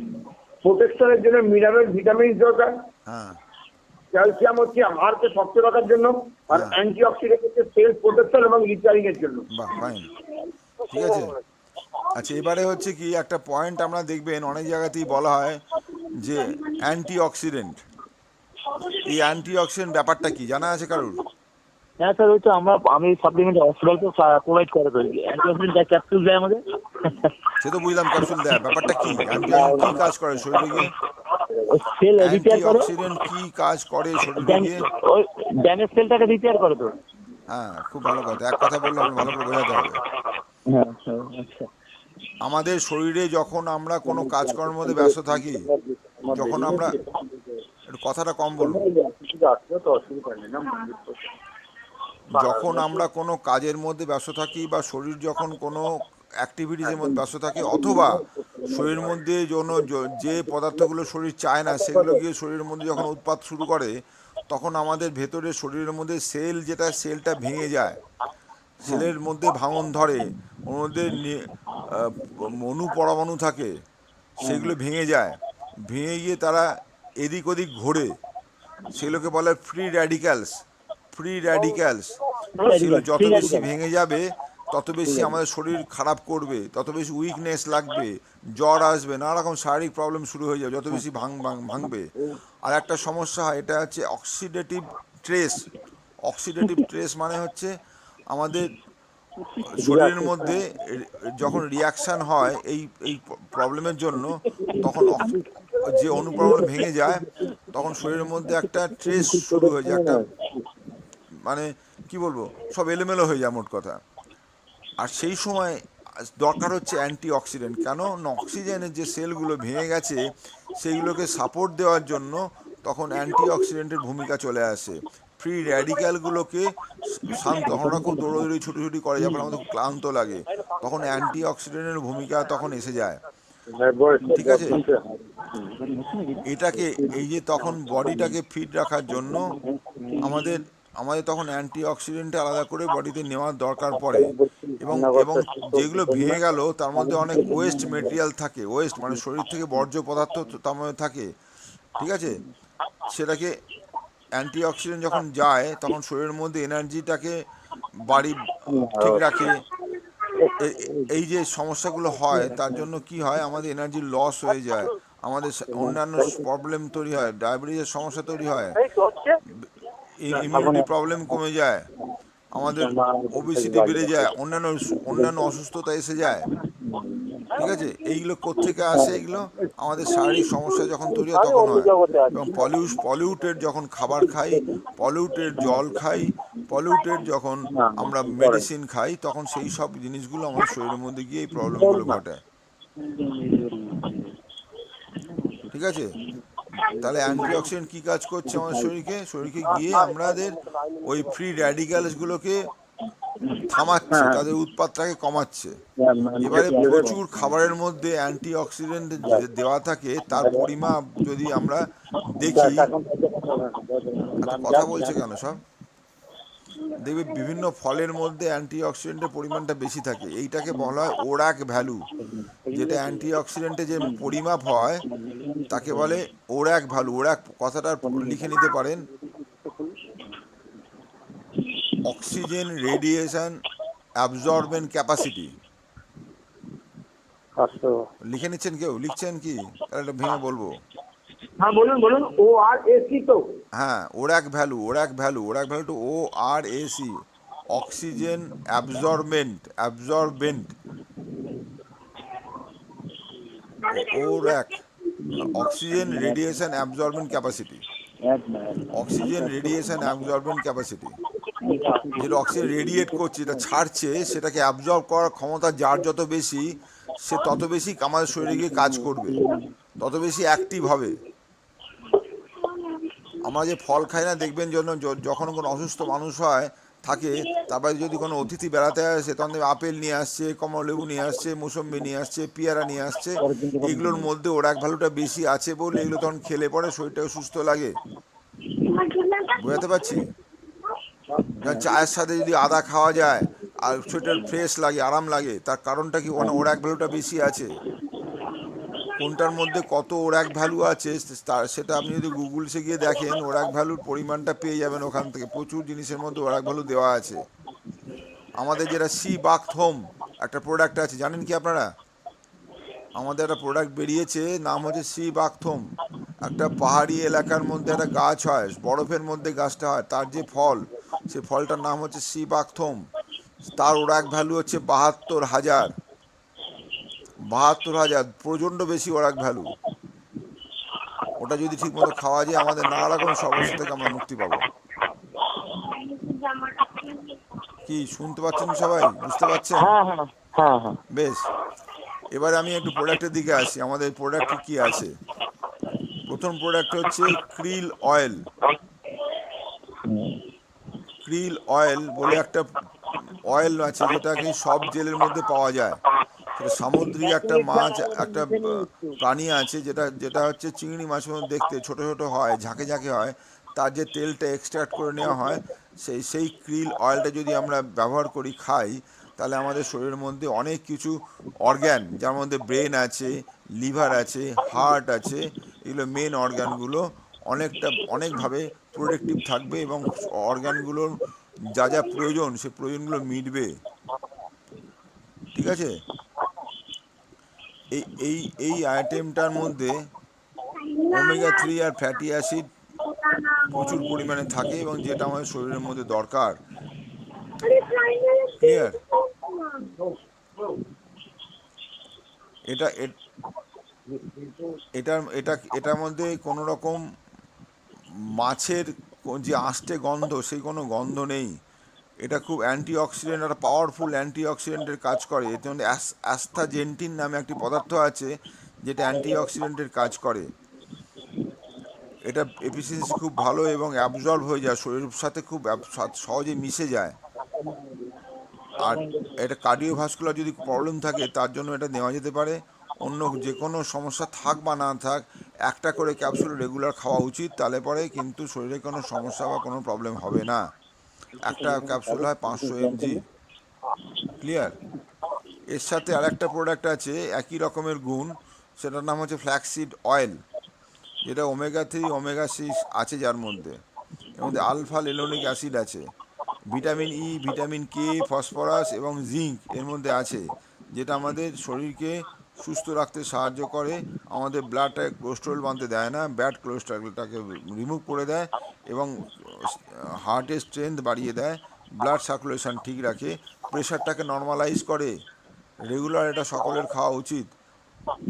প্রোটেকশনের জন্য মিনারেল ভিটামিন দরকার, হ্যাঁ, ক্যালসিয়াম হচ্ছে হাড়কে শক্ত রাখার জন্য, আর হ্যাঁ। অ্যান্টি অক্সিডেন্ট হচ্ছে সেল প্রোটেকশন এবং রিপেয়ারিং এর জন্য। বাহ, ফাইন, ঠিক আছে। আচ্ছা, এবারে হচ্ছে কি একটা পয়েন্ট আমরা দেখবেন অনেক জায়গাতেই বলা হয় যে অ্যান্টি অক্সিডেন্ট, এই অ্যান্টি অক্সিডেন্ট ব্যাপারটা কি জানা আছে কারুর? হ্যাঁ স্যার, ওই তো আমি সাপ্লিমেন্ট হসপিটাল তো প্রোভাইড করে তো অ্যান্টিঅক্সিডেন্ট ক্যাপসুল দেয় আমাদের। সে তো বুঝলাম, ক্যাপসুল দেয়, ব্যাপারটা কি অ্যান্টি অক্সিডেন্ট কি কাজ করে শরীরে গিয়ে? সেল অ্যান্টি রিপেয়ার করে, অক্সিডেন্ট কি কাজ করে শরীরে গিয়ে? ওই ড্যামেজ সেলটাকে রিপেয়ার করে তো। হ্যাঁ, খুব ভালো কথা, এক কথা বললে আমরা ভালো করে বোঝাতে হবে। হ্যাঁ আচ্ছা। আমাদের শরীরে যখন আমরা কোনো কাজকর্মের মধ্যে ব্যস্ত থাকি, যখন আমরা একটু কথাটা কম বলুন, তো অসুবিধা নেই না। যখন আমরা কোনো কাজের মধ্যে ব্যস্ত থাকি বা শরীর যখন কোনো অ্যাক্টিভিটিসের মধ্যে ব্যস্ত থাকে, অথবা শরীরের মধ্যে যে পদার্থগুলো শরীর চায় না সেগুলো গিয়ে শরীরের মধ্যে যখন উৎপাত শুরু করে, তখন আমাদের ভেতরে শরীরের মধ্যে সেলটা ভেঙে যায়, সেলের মধ্যে ভাঙন ধরে, ওর মধ্যে অণু পরমাণু থাকে, সেগুলো ভেঙে যায়, ভেঙে গিয়ে তারা এদিক ওদিক ঘোরে, সেগুলোকে বলে ফ্রি র্যাডিক্যালস। সেগুলো যত বেশি ভেঙে যাবে তত বেশি আমাদের শরীর খারাপ করবে, তত বেশি উইকনেস লাগবে, জ্বর আসবে, নানা রকম শারীরিক প্রবলেম শুরু হয়ে যাবে যত বেশি ভাঙবে। আর একটা সমস্যা হয়, এটা হচ্ছে অক্সিডেটিভ ট্রেস মানে হচ্ছে আমাদের শরীরের মধ্যে যখন রিয়াকশান হয় এই প্রবলেমের জন্য, তখন যে অনুপ্রবণ ভেঙে যায়, তখন শরীরের মধ্যে একটা ট্রেস শুরু হয়ে যায়, একটা মানে কি বলবো, সব এলোমেলো হয়ে যায় মোট কথা। আর সেই সময় দরকার হচ্ছে অ্যান্টি অক্সিডেন্ট। কেন? অক্সিজেনের যে সেলগুলো ভেঙে গেছে সেইগুলোকে সাপোর্ট দেওয়ার জন্য তখন অ্যান্টি অক্সিডেন্টের ভূমিকা চলে আসে। ফ্রি র্যাডিক্যালগুলোকে শান্ত, তখন ওরা খুব দৌড়োদৌড়ি ছুটোছুটি করে, যার ফলে আমাদের খুব ক্লান্ত লাগে, তখন অ্যান্টি অক্সিডেন্টের ভূমিকা তখন এসে যায়, ঠিক আছে। এটাকে এই যে তখন বডিটাকে ফিট রাখার জন্য আমাদের আমাদের তখন অ্যান্টি অক্সিডেন্ট আলাদা করে বডিতে নেওয়ার দরকার পড়ে। এবং এবং যেগুলো ভেঙে গেল তার মধ্যে অনেক ওয়েস্ট মেটেরিয়াল থাকে, ওয়েস্ট মানে শরীর থেকে বর্জ্য পদার্থ তার মধ্যে থাকে, ঠিক আছে। সেটাকে অ্যান্টি অক্সিডেন্ট যখন যায় তখন শরীরের মধ্যে এনার্জিটাকে ঠিক রাখে। এই যে সমস্যাগুলো হয় তার জন্য কি হয়, আমাদের এনার্জি লস হয়ে যায়, আমাদের অন্যান্য প্রবলেম তৈরি হয়, ডায়াবেটিসের সমস্যা তৈরি হয়, ইমিউনিটি প্রবলেম কমে যায়, আমাদের ওবেসিটি বেড়ে যায়, অন্যান্য অসুস্থতা এসে যায়, ঠিক আছে। এইগুলো কোত্থেকে আসে? এগুলো আমাদের শারীরিক সমস্যা যখন তৈরি হয় তখন হয়। এবং পলিউটেড যখন খাবার খাই, পলিউটেড জল খাই, পলিউটেড যখন আমরা মেডিসিন খাই, তখন সেই সব জিনিসগুলো আমাদের শরীরের মধ্যে গিয়ে এই প্রবলেমগুলো ঘটে, ঠিক আছে। তাহলে অ্যান্টিঅক্সিডেন্ট কী কাজ করছে আমাদের শরীরকে গিয়ে আমাদের ওই ফ্রি র্যাডিক্যালসগুলোকে থামাচ্ছে, তাদের উৎপাতটাকে কমাচ্ছে। এবারে প্রচুর খাবারের মধ্যে অ্যান্টিঅক্সিডেন্ট দেওয়া থাকে, তার পরিমাপ যদি আমরা দেখি, এত কথা বলছে কেন সব, দেখবে বিভিন্ন ফলের মধ্যে অ্যান্টিঅক্সিডেন্টের পরিমাণটা বেশি থাকে, এইটাকে বলা হয় ওরাক ভ্যালু। যেটা অ্যান্টিঅক্সিডেন্টের যে পরিমাপ হয় তাকে বলে ওরাক ভ্যালু। ওরাক কথাটা লিখে নিতে পারেন, অক্সিজেন রেডিয়েশন অ্যাবজর্বেন্ট ক্যাপাসিটি। লিখে নিচ্ছেন? কেউ লিখছেন কি? তাহলে এটা ভেঙে বলবো। হ্যাঁ বলুন। ORAC তো? হ্যাঁ, ORAC value to ORAC, oxygen absorbent ORAC, oxygen radiation absorbent capacity. Oxygen radiation absorbent capacity, যেটা অক্সিজেন রেডিয়েট করছে, এটা ছাড়ছে, সেটাকে অ্যাবজর্ব করার ক্ষমতা যার যত বেশি, সে তত বেশি আমাদের শরীরে গিয়ে কাজ করবে, তত বেশি অ্যাক্টিভ হবে। আমরা যে ফল খাই না, দেখবেন যখন কোনো অসুস্থ মানুষ থাকে, তারপরে যদি কোনো অতিথি বেড়াতে আসে তখন আপেল নিয়ে আসছে, কমলালেবু নিয়ে আসছে, মৌসম্বি নিয়ে আসছে, পেয়ারা নিয়ে আসছে, এগুলোর মধ্যে ওরাক ভ্যালুটা বেশি আছে বলে এগুলো তখন খেলে পরে শরীরটাকে সুস্থ লাগে। বোঝাতে পারছি? চায়ের সাথে যদি আদা খাওয়া যায় আর শরীরটা ফ্রেশ লাগে, আরাম লাগে, তার কারণটা কি? ওখানে ওরাক ভ্যালুটা বেশি আছে। কোনটার মধ্যে কত ওরাক ভ্যালু আছে সেটা আপনি যদি গুগলসে গিয়ে দেখেন, ওরাক ভ্যালুর পরিমাণটা পেয়ে যাবেন ওখান থেকে। প্রচুর জিনিসের মধ্যে ওরাক ভ্যালু দেওয়া আছে। আমাদের যেটা সি বাথ হোম একটা প্রোডাক্ট আছে, জানেন কি আপনারা? আমাদের একটা প্রোডাক্ট বেরিয়েছে, নাম হচ্ছে সি বাথোম। একটা পাহাড়ি এলাকার মধ্যে একটা গাছ হয়, বরফের মধ্যে গাছটা হয়, তার যে ফল, সে ফলটার নাম হচ্ছে সি বাথোম। তার ওরাক ভ্যালু হচ্ছে 72,000। 72,000, প্রচণ্ড বেশি ওরাক ভ্যালু। ওটা যদি ঠিক মতো খাওয়া যায়, আমাদের নানা রকম সমস্যা থেকে আমরা মুক্তি পাবো। কি শুনতে পাচ্ছেন সবাই? বুঝতে পাচ্ছেন? হ্যাঁ হ্যাঁ হ্যাঁ হ্যাঁ। বেশ, এবারে আমি একটু প্রোডাক্টের দিকে আসি। আমাদের প্রোডাক্ট কি কি আছে? প্রথম প্রোডাক্ট হচ্ছে ক্রিল অয়েল। ক্রিল অয়েল বলে একটা অয়েল আছে, যেটা কি সব জেলের মধ্যে পাওয়া যায়। সেটা সামুদ্রিক একটা মাছ, একটা প্রাণী আছে, যেটা যেটা হচ্ছে চিংড়ি মাছের মধ্যে দেখতে ছোট ছোট হয়, ঝাঁকে ঝাঁকে হয়। তার যে তেলটা এক্সট্রাক্ট করে নেওয়া হয়, সেই ক্রিল অয়েলটা যদি আমরা ব্যবহার করি, খাই, তাহলে আমাদের শরীরের মধ্যে অনেক কিছু অর্গ্যান, যার মধ্যে ব্রেন আছে, লিভার আছে, হার্ট আছে, এগুলো মেন অর্গ্যানগুলো অনেকভাবে প্রোডাক্টিভ থাকবে, এবং অর্গ্যানগুলোর যা যা প্রয়োজন, সে প্রয়োজনগুলো মিটবে। ঠিক আছে? এই এই এই আইটেমটার মধ্যে ওমেগা 3 আর ফ্যাটি অ্যাসিড প্রচুর পরিমাণে থাকে, এবং যেটা আমাদের শরীরের মধ্যে দরকার। ক্লিয়ার? এটা এটার মধ্যে কোনো রকম মাছের যে আষ্টে গন্ধ, সেই কোনো গন্ধ নেই। এটা খুব অ্যান্টিঅক্সিডেন্ট, একটা পাওয়ারফুল অ্যান্টিঅক্সিডেন্টের কাজ করে। এতে মধ্যে অ্যাস্থাজেন্টিন নামে একটি পদার্থ আছে, যেটা অ্যান্টিঅক্সিডেন্টের কাজ করে। এটা এফিসিয়েন্সি খুব ভালো, এবং অ্যাবজর্ব হয়ে যায়, শরীরের সাথে খুব সহজে মিশে যায়। আর এটা কার্ডিওভাস্কুলার যদি প্রবলেম থাকে, তার জন্য এটা নেওয়া যেতে পারে। অন্য যে কোনো সমস্যা থাক বা না থাক, একটা করে ক্যাপসুল রেগুলার খাওয়া উচিত, তাহলে পরে কিন্তু শরীরে কোনো সমস্যা বা কোনো প্রবলেম হবে না। একটা ক্যাপসুল হয় 500 mg। ক্লিয়ার? এর সাথে আরেকটা প্রোডাক্ট আছে একই রকমের গুণ, সেটার নাম হচ্ছে ফ্ল্যাক্সিড অয়েল, যেটা ওমেগা 3 ওমেগা 6 আছে, যার মধ্যে এর মধ্যে আলফা লেনোনিক অ্যাসিড আছে, vitamin E, vitamin K, phosphorus এবং জিঙ্ক এর মধ্যে আছে, যেটা আমাদের শরীরকে সুস্থ রাখতে সাহায্য করে। আমাদের ব্লাডটাকে কোলেস্টেরল বানতে দেয় না, ব্যাড কোলেস্টেরলটাকে রিমুভ করে দেয়, এবং হার্টের স্ট্রেংথ বাড়িয়ে দেয়, ব্লাড সার্কুলেশন ঠিক রাখে, প্রেশারটাকে নর্মালাইজ করে। রেগুলার এটা সকলের খাওয়া উচিত,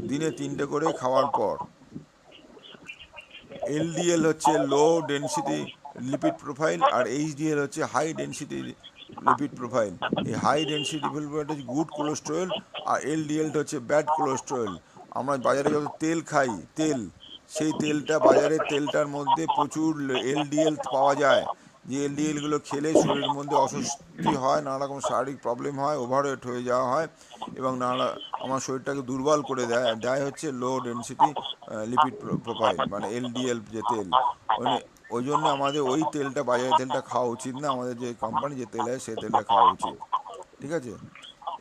দিনে 3টে করে খাওয়ার পর। এলডিএল হচ্ছে লো ডেনসিটি লিপিড প্রোফাইল, আর এইচডিএল হচ্ছে হাই ডেনসিটি লিপিড প্রোফাইল। এই হাই ডেনসিটি লিপিড প্রোফাইল হচ্ছে গুড কোলেস্টেরল, আর এলডিএলটা হচ্ছে ব্যাড কোলেস্টেরল। আমরা বাজারে যত তেল খাই, সেই তেলটা, বাজারের তেলটার মধ্যে প্রচুর এলডিএল পাওয়া যায়, যে এলডিএলগুলো খেলে শরীরের মধ্যে অস্বস্তি হয়, নানা রকম শারীরিক প্রবলেম হয়, ওভারওয়েট হয়ে যাওয়া হয়, এবং আমার শরীরটাকে দুর্বল করে দেয় হচ্ছে লো ডেনসিটি লিপিড প্রোফাইল, মানে এলডিএল যে তেল। মানে ওই জন্য আমাদের ওই তেলটা, বাজারের তেলটা খাওয়া উচিত না, আমাদের যে কোম্পানি যে তেল হয় সেই তেলটা খাওয়া উচিত। ঠিক আছে?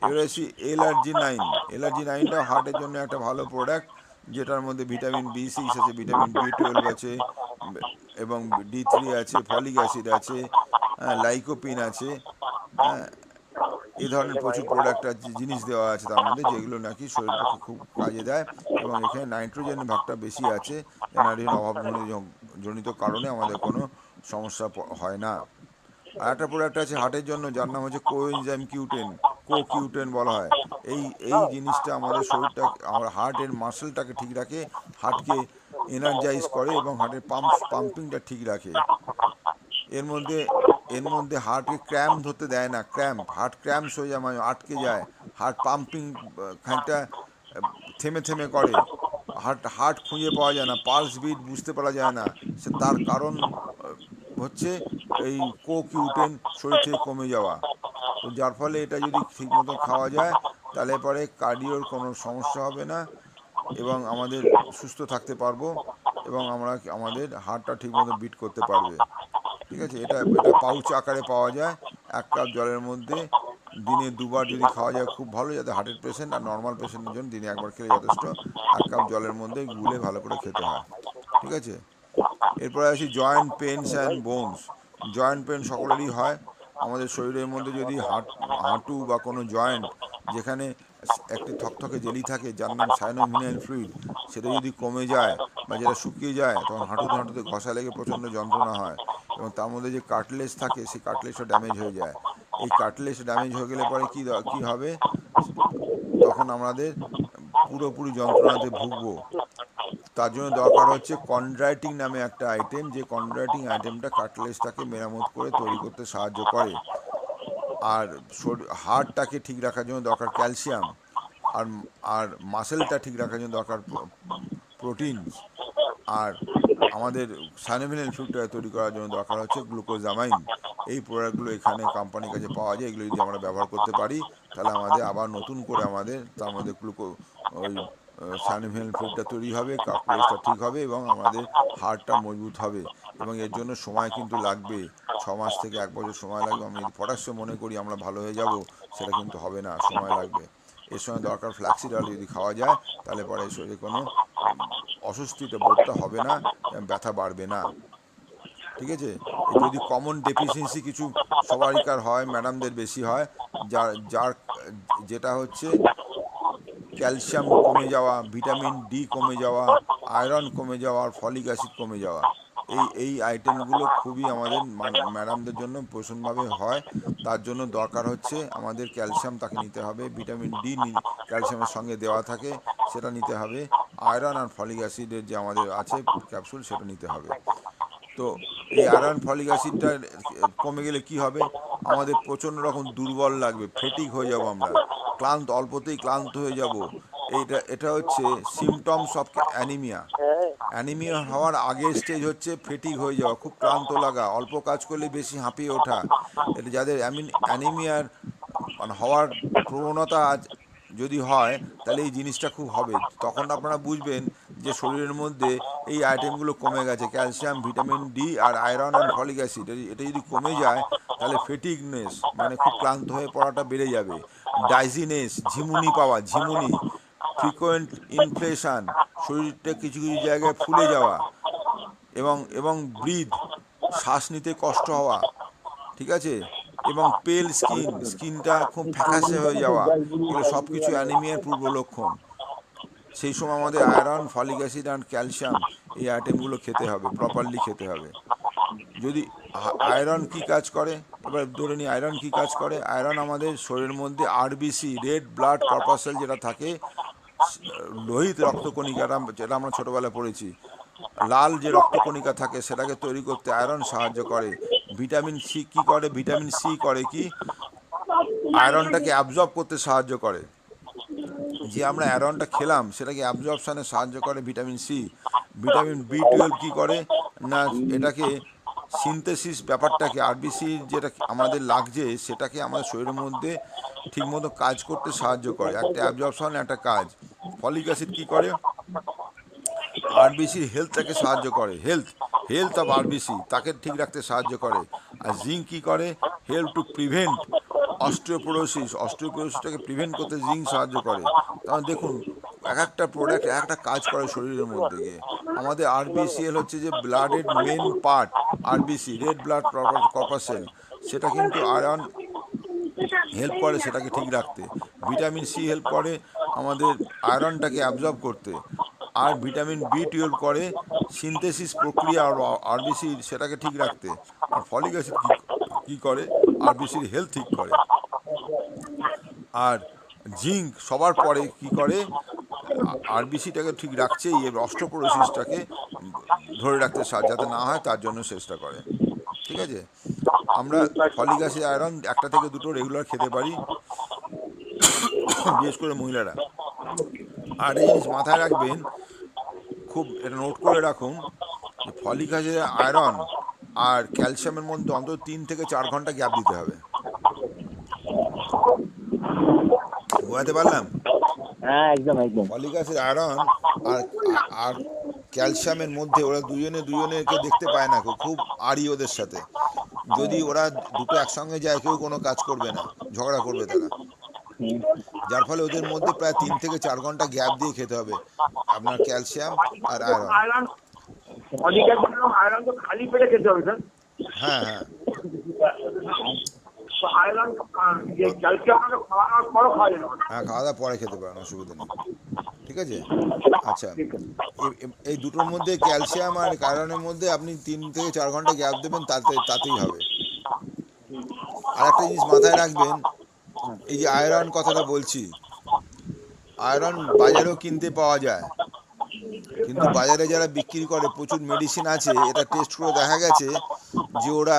এবার আসি এলার্জি 9। হার্টের জন্য একটা ভালো প্রোডাক্ট, যেটার মধ্যে ভিটামিন B6 আছে, ভিটামিন B12 আছে, এবং D3 আছে, ফলিক অ্যাসিড আছে, লাইকোপিন আছে। হ্যাঁ, এই ধরনের প্রচুর প্রোডাক্ট আছে, জিনিস দেওয়া আছে তার মধ্যে, যেগুলো নাকি শরীর পক্ষে খুব কাজে দেয়, এবং এখানে নাইট্রোজেনের ভাগটা বেশি আছে। এনার্জির জনিত কারণে আমাদের কোনো সমস্যা হয় না। আর একটা প্রোডাক্ট আছে হার্টের জন্য, যার নাম হচ্ছে কোএনজাইম কিউটেন বলা হয়। এই এই জিনিসটা আমাদের শরীরটা, আমার হার্টের মাসেলটাকে ঠিক রাখে, হার্টকে এনার্জাইজ করে, এবং হার্টের পাম্পিংটা ঠিক রাখে। এর মধ্যে এর মধ্যে হার্টকে ক্র্যাম্প ধরতে দেয় না, হার্ট ক্র্যাম্পস হয়ে যায়, মানে আটকে যায়, হার্ট পাম্পিং খানিকটা থেমে থেমে করে, হার্ট খুঁজে পাওয়া যায় না, পালস বিট বুঝতে পারা যায় না। তার কারণ হচ্ছে এই কিউটেন শরীর থেকে কমে যাওয়া। তো যার ফলে এটা যদি ঠিকমতো খাওয়া যায়, তাহলে পরে কার্ডিওর কোনো সমস্যা হবে না, এবং আমাদের সুস্থ থাকতে পারবো, এবং আমাদের হার্টটা ঠিকমতো বিট করতে পারবে। ঠিক আছে? এটা এটা পাউচ আকারে পাওয়া যায়। 1 কাপ জলের মধ্যে দিনে 2বার যদি খাওয়া যায় খুব ভালো, যাতে হার্টের পেশেন্ট আর নর্মাল পেশেন্টের জন্য দিনে 1বার খেলে যথেষ্ট। 1 কাপ জলের মধ্যে গুলে ভালো করে খেতে হয়, ঠিক আছে? এরপরে আসি joint Pence and bones. Joint pain সকলেরই হয়। আমাদের শরীরের মধ্যে যদি হাঁটু বা কোনো জয়েন্ট যেখানে একটি থকথকে জেলি থাকে যার নাম সাইনোভিয়াল ফ্লুইড, সেটা যদি কমে যায় বা যেটা শুকিয়ে যায়, তখন হাঁটুতে হাঁটুতে ঘষা লেগে প্রচণ্ড যন্ত্রণা হয়, এবং তার মধ্যে যে কার্টলেজ থাকে সেই কার্টলেজটা ড্যামেজ হয়ে যায়। এই কার্টলেজ ড্যামেজ হয়ে গেলে পরে কী হবে, তখন আমাদের পুরোপুরি যন্ত্রণাতে ভুগবো। তার জন্য দরকার হচ্ছে কন্ড্রাইটিং নামে একটা আইটেম, যে কন্ড্রাইটিং আইটেমটা কার্টলেজটাকে মেরামত করে তৈরি করতে সাহায্য করে। আর হাড়টাকে ঠিক রাখার জন্য দরকার ক্যালসিয়াম, আর আর মাসেলটা ঠিক রাখার জন্য দরকার প্রোটিনস, আর আমাদের সাইনোভিয়াল ফ্লুইডটা তৈরি করার জন্য দরকার হচ্ছে গ্লুকোজামাইন। এই প্রোডাক্টগুলো এখানে কোম্পানির কাছে পাওয়া যায়। এগুলো যদি আমরা ব্যবহার করতে পারি, তাহলে আমাদের আবার নতুন করে আমাদের তার মধ্যে ওই সাইনোভিয়াল ফ্লুইডটা তৈরি হবে, কার্টলেজটা ঠিক হবে, এবং আমাদের হাড়টা মজবুত হবে। এবং এর জন্য সময় কিন্তু লাগবে, 6 মাস থেকে 1 বছর সময় লাগবে। আমি যদি পটাশে মনে করি আমরা ভালো হয়ে যাব, সেটা কিন্তু হবে না, সময় লাগবে। এর সঙ্গে দরকার ফ্ল্যাক্সিড অয়েল, যদি খাওয়া যায় তাহলে পরে শরীরে কোনো অস্বস্তিতে বোধটা হবে না, ব্যথা বাড়বে না, ঠিক আছে? যদি কমন ডেফিসিয়েন্সি কিছু সবারিকার হয়, ম্যাডামদের বেশি হয়, যার যেটা হচ্ছে ক্যালসিয়াম কমে যাওয়া, ভিটামিন ডি কমে যাওয়া, আয়রন কমে যাওয়া, আর ফলিক অ্যাসিড কমে যাওয়া। এই আইটেমগুলো খুবই আমাদের ম্যাডামদের জন্য ভীষণভাবে হয়। তার জন্য দরকার হচ্ছে আমাদের ক্যালসিয়াম, তাকে নিতে হবে। ভিটামিন ডি ক্যালসিয়ামের সঙ্গে দেওয়া থাকে, সেটা নিতে হবে। আয়রন আর ফলিক অ্যাসিডের যে আমাদের আছে ক্যাপসুল, সেটা নিতে হবে। তো এই আয়রন ফলিক অ্যাসিডটা কমে গেলে কি হবে, আমাদের প্রচণ্ড রকম দুর্বল লাগবে, ফেটিক হয়ে যাব আমরা, অল্পতেই ক্লান্ত হয়ে যাব। এটা হচ্ছে সিমটমস অফ অ্যানিমিয়া। অ্যানিমিয়া হওয়ার আগের স্টেজ হচ্ছে ফেটিক হয়ে যাওয়া, খুব ক্লান্ত লাগা, অল্প কাজ করলে বেশি হাঁপিয়ে ওঠা। এটা যাদের অ্যানিমিয়ার মানে হওয়ার প্রবণতা যদি হয়, তাহলে এই জিনিসটা খুব হবে। তখন আপনারা বুঝবেন যে শরীরের মধ্যে এই আইটেমগুলো কমে গেছে, ক্যালসিয়াম, ভিটামিন ডি আর আয়রন অ্যান্ড ফলিক অ্যাসিড। এটা যদি কমে যায়, তাহলে ফেটিকনেস মানে খুব ক্লান্ত হয়ে পড়াটা বেড়ে যাবে। ডাইজিনেস, ঝিমুনি পাওয়া, ফ্রিকোয়েন্ট ইনফ্লেশন, শরীরটা কিছু কিছু জায়গায় ফুলে যাওয়া, এবং শ্বাস নিতে কষ্ট হওয়া, ঠিক আছে? এবং পেল স্কিনটা খুব ফ্যাকাশে হয়ে যাওয়া, এগুলো সব কিছু অ্যানিমিয়ার পূর্ব লক্ষণ। সেই সময় আমাদের iron, folic acid and calcium এই আইটেমগুলো খেতে হবে, প্রপারলি খেতে হবে। যদি আয়রন কি কাজ করে, এবার ধরে নিই আয়রন কি কাজ করে। আয়রন আমাদের শরীরের মধ্যে আরবিসি, রেড ব্লাড কর্পাসেল যেটা থাকে, লোহিত রক্তকণিকাটা, যেটা আমরা ছোটোবেলায় পড়েছি, লাল যে রক্তকণিকা থাকে, সেটাকে তৈরি করতে আয়রন সাহায্য করে। ভিটামিন সি কি করে, ভিটামিন সি করে কি, আয়রনটাকে অ্যাবজর্ব করতে সাহায্য করে। যে আমরা আয়রনটা খেলাম সেটাকে অ্যাবজর্পশানে সাহায্য করে ভিটামিন সি। ভিটামিন বি 12 কী করে না, এটাকে সিনথেসিস ব্যাপারটাকে, আরবিসি যেটা আমাদের লাগছে সেটাকে আমাদের শরীরের মধ্যে ঠিকমতো কাজ করতে সাহায্য করে। একটা অ্যাবজর্পশন, একটা কাজ। ফলিক অ্যাসিড কী করে, আরবিসির হেলথটাকে সাহায্য করে, হেলথ অফ আরবিসি তাকে ঠিক রাখতে সাহায্য করে। আর জিঙ্ক কী করে, হেল্প টু প্রিভেন্ট অস্টিওপোরোসিসটাকে প্রিভেন্ট করতে জিঙ্ক সাহায্য করে। তাহলে দেখুন, একটা প্রোডাক্ট একটা কাজ করে শরীরের মধ্যে গিয়ে। আমাদের আরবিসিএল হচ্ছে যে ব্লাডের main part, RBC red blood corpuscle, সেটা কিন্তু আয়রন হেল্প করে সেটাকে ঠিক রাখতে। ভিটামিন সি হেল্প করে আমাদের আয়রনটাকে অ্যাবজর্ব করতে। আর ভিটামিন বি 12 করে সিনথেসিস প্রক্রিয়া আর আরবিসির সেটাকে ঠিক রাখতে। আর ফলিক অ্যাসিড কী করে, আরবিসির হেলথ ঠিক করে। আর জিঙ্ক সবার পরে কি করে, আরবিসিটাকে ঠিক রাখছেই, এর অস্টিওপোরোসিসটাকে ধরে রাখতে যাতে না হয় তার জন্য চেষ্টা করে, ঠিক আছে? আমরা ফলিক অ্যাসিড, আয়রন 1 থেকে 2 রেগুলার খেতে পারি, বিশেষ করে মহিলারা। আর এই জিনিস মাথায় রাখবেন, খুব এটা নোট করে রাখুন, যে ফলিক অ্যাসিড, আয়রন আর ক্যালসিয়ামের মধ্যে অন্তত 3 থেকে 4 ঘন্টা গ্যাপ দিতে হবে। বোঝাতে পারলাম? হ্যাঁ, একদম একদম। ফলিক অ্যাসিড, আয়রন আর আর ক্যালসিয়ামের মধ্যে ওরা দুজনেকে দেখতে পায় না, খুব আড়ি ওদের সাথে। যদি ওরা দুটো একসঙ্গে যায় কেউ কোনো কাজ করবে না, ঝগড়া করবে তারা। যার ফলে ওদের মধ্যে প্রায় 3 থেকে 4 ঘন্টা গ্যাপ দিয়ে খেতে হবে আপনার ক্যালসিয়াম আর আয়রন। আয়রন অধিকার জন্য আয়রন তো খালি পেটে খেতে হবে স্যার। হ্যাঁ হ্যাঁ আয়রন যে ক্যালসিয়াম খাওয়ানোর পরও খাওয়া যেতে পারে। হ্যাঁ, খাওয়া দাওয়া পরে খেতে পারেন, অসুবিধা নেই। ঠিক আছে। আচ্ছা, এই দুটোর মধ্যে ক্যালসিয়াম আর আয়রনের মধ্যে আপনি 3 থেকে 4 ঘন্টা গ্যাপ দেবেন, তাতেই হবে। আর একটা জিনিস মাথায় রাখবেন, এই যে আয়রন কথাটা বলছি, আয়রন বাজারেও কিনতে পাওয়া যায়, কিন্তু বাজারে যারা বিক্রি করে প্রচুর মেডিসিন আছে, এটা টেস্ট করে দেখা গেছে যে ওরা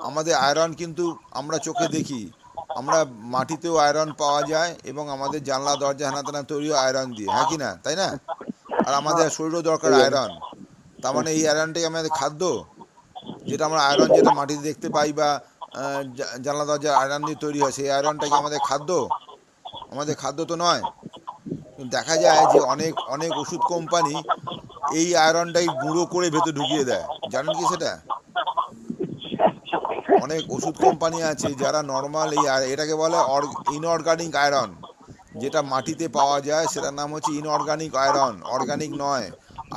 আমাদের আয়রন কিন্তু আমরা চোখে দেখি, আমরা মাটিতেও আয়রন পাওয়া যায় এবং আমাদের জানলা দরজা হেনাতেনা তৈরিও আয়রন দিয়ে, হ্যাঁ কি না, তাই না? আর আমাদের শরীরও দরকার আয়রন। তার মানে এই আয়রনটাই আমাদের খাদ্য, যেটা আমরা আয়রন যেটা মাটিতে দেখতে পাই বা জানলা দরজা আয়রন দিয়ে তৈরি হয়, সেই আয়রনটা কি আমাদের খাদ্য? আমাদের খাদ্য তো নয়। দেখা যায় যে অনেক অনেক ওষুধ কোম্পানি এই আয়রনটাই গুঁড়ো করে ভেতর ঢুকিয়ে দেয়, জানেন কি সেটা? অনেক ওষুধ কোম্পানি আছে যারা নর্মাল এটাকে বলে ইনঅর্গানিক আয়রন, যেটা মাটিতে পাওয়া যায় সেটার নাম হচ্ছে ইনঅর্গানিক আয়রন, অর্গানিক নয়।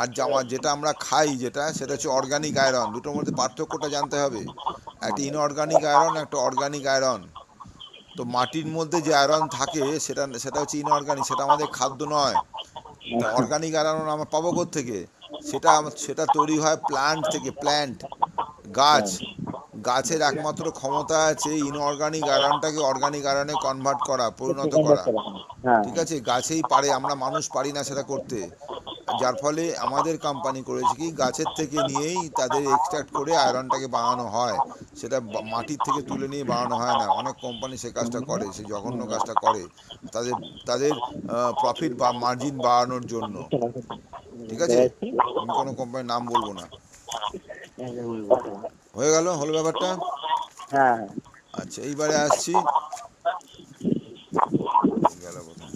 আর যেটা আমরা খাই সেটা হচ্ছে অর্গানিক আয়রন। দুটোর মধ্যে পার্থক্যটা জানতে হবে, একটা ইনঅর্গানিক আয়রন, একটা অর্গানিক আয়রন। তো মাটির মধ্যে যে আয়রন থাকে সেটা হচ্ছে ইনঅর্গানিক, সেটা আমাদের খাদ্য নয়। তা অর্গানিক আয়রন আমরা পাবো কোত্থেকে? সেটা তৈরি হয় প্ল্যান্ট থেকে, গাছ। গাছের একমাত্র ক্ষমতা আছে ইনঅর্গানিক আয়রনটাকে অর্গানিক আয়রনে কনভার্ট করা, পরিণত করা। হ্যাঁ ঠিক আছে, গাছেই পারে, আমরা মানুষ পারি না সেটা করতে। যার ফলে আমাদের কোম্পানি করেছে কি, গাছের থেকে নিয়েই তাদের এক্সট্রাক্ট করে আয়রনটাকে বানানো হয়। সেটা মাটির থেকে তুলে নিয়ে বানানো হয় না। অনেক কোম্পানি সে কাজটা করে, সেই জঘন্য কাজটা করে তাদের তাদের প্রফিট বা মার্জিন বাড়ানোর জন্য। ঠিক আছে, আমি কোনো কোম্পানির নাম বলবো না। হলো ব্যাপারটা। হ্যাঁ আচ্ছা, এইবারে আসছি। গেল কোথায়?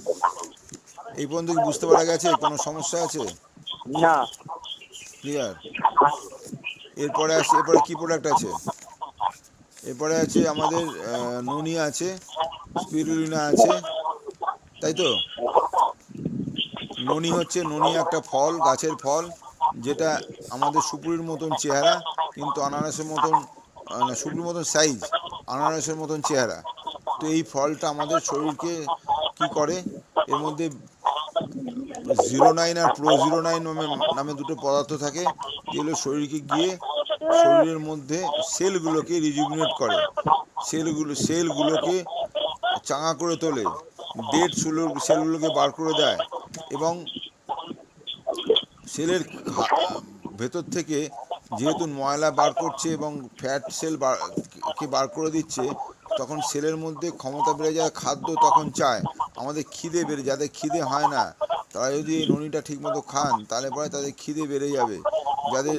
এই পর্যন্ত কি বুঝতে পারা গেছে? কোনো সমস্যা আছে? না ক্লিয়ার? এরপরে কি প্রোডাক্ট আছে? এরপরে আছে আমাদের ননি আছে, স্পিরুলিনা আছে, তাই তো? ননি একটা ফল, গাছের ফল, যেটা আমাদের সুপুরির মতন চেহারা, কিন্তু আনারসের মতন না, সুপুরির মতন সাইজ, আনারসের মতন চেহারা। তো এই ফলটা আমাদের শরীরকে কি করে, এর মধ্যে 09 আর Pro09 নামে দুটো পদার্থ থাকে, যেগুলো শরীরকে গিয়ে শরীরের মধ্যে সেলগুলোকে রিজুভিনেট করে, সেলগুলোকে চাঙা করে তোলে, ডেড সেলগুলোকে বার করে দেয়, এবং সেলের ভেতর থেকে যেহেতু ময়লা বার করছে এবং ফ্যাট সেল কে বার করে দিচ্ছে, তখন সেলের মধ্যে ক্ষমতা বেড়ে যায়, খাদ্য তখন চায়, আমাদের খিদে বেড়ে, যাদের খিদে হয় না তারা যদি এই ননিটা ঠিকমতো খান, তাহলে পরে তাদের খিদে বেড়ে যাবে। যাদের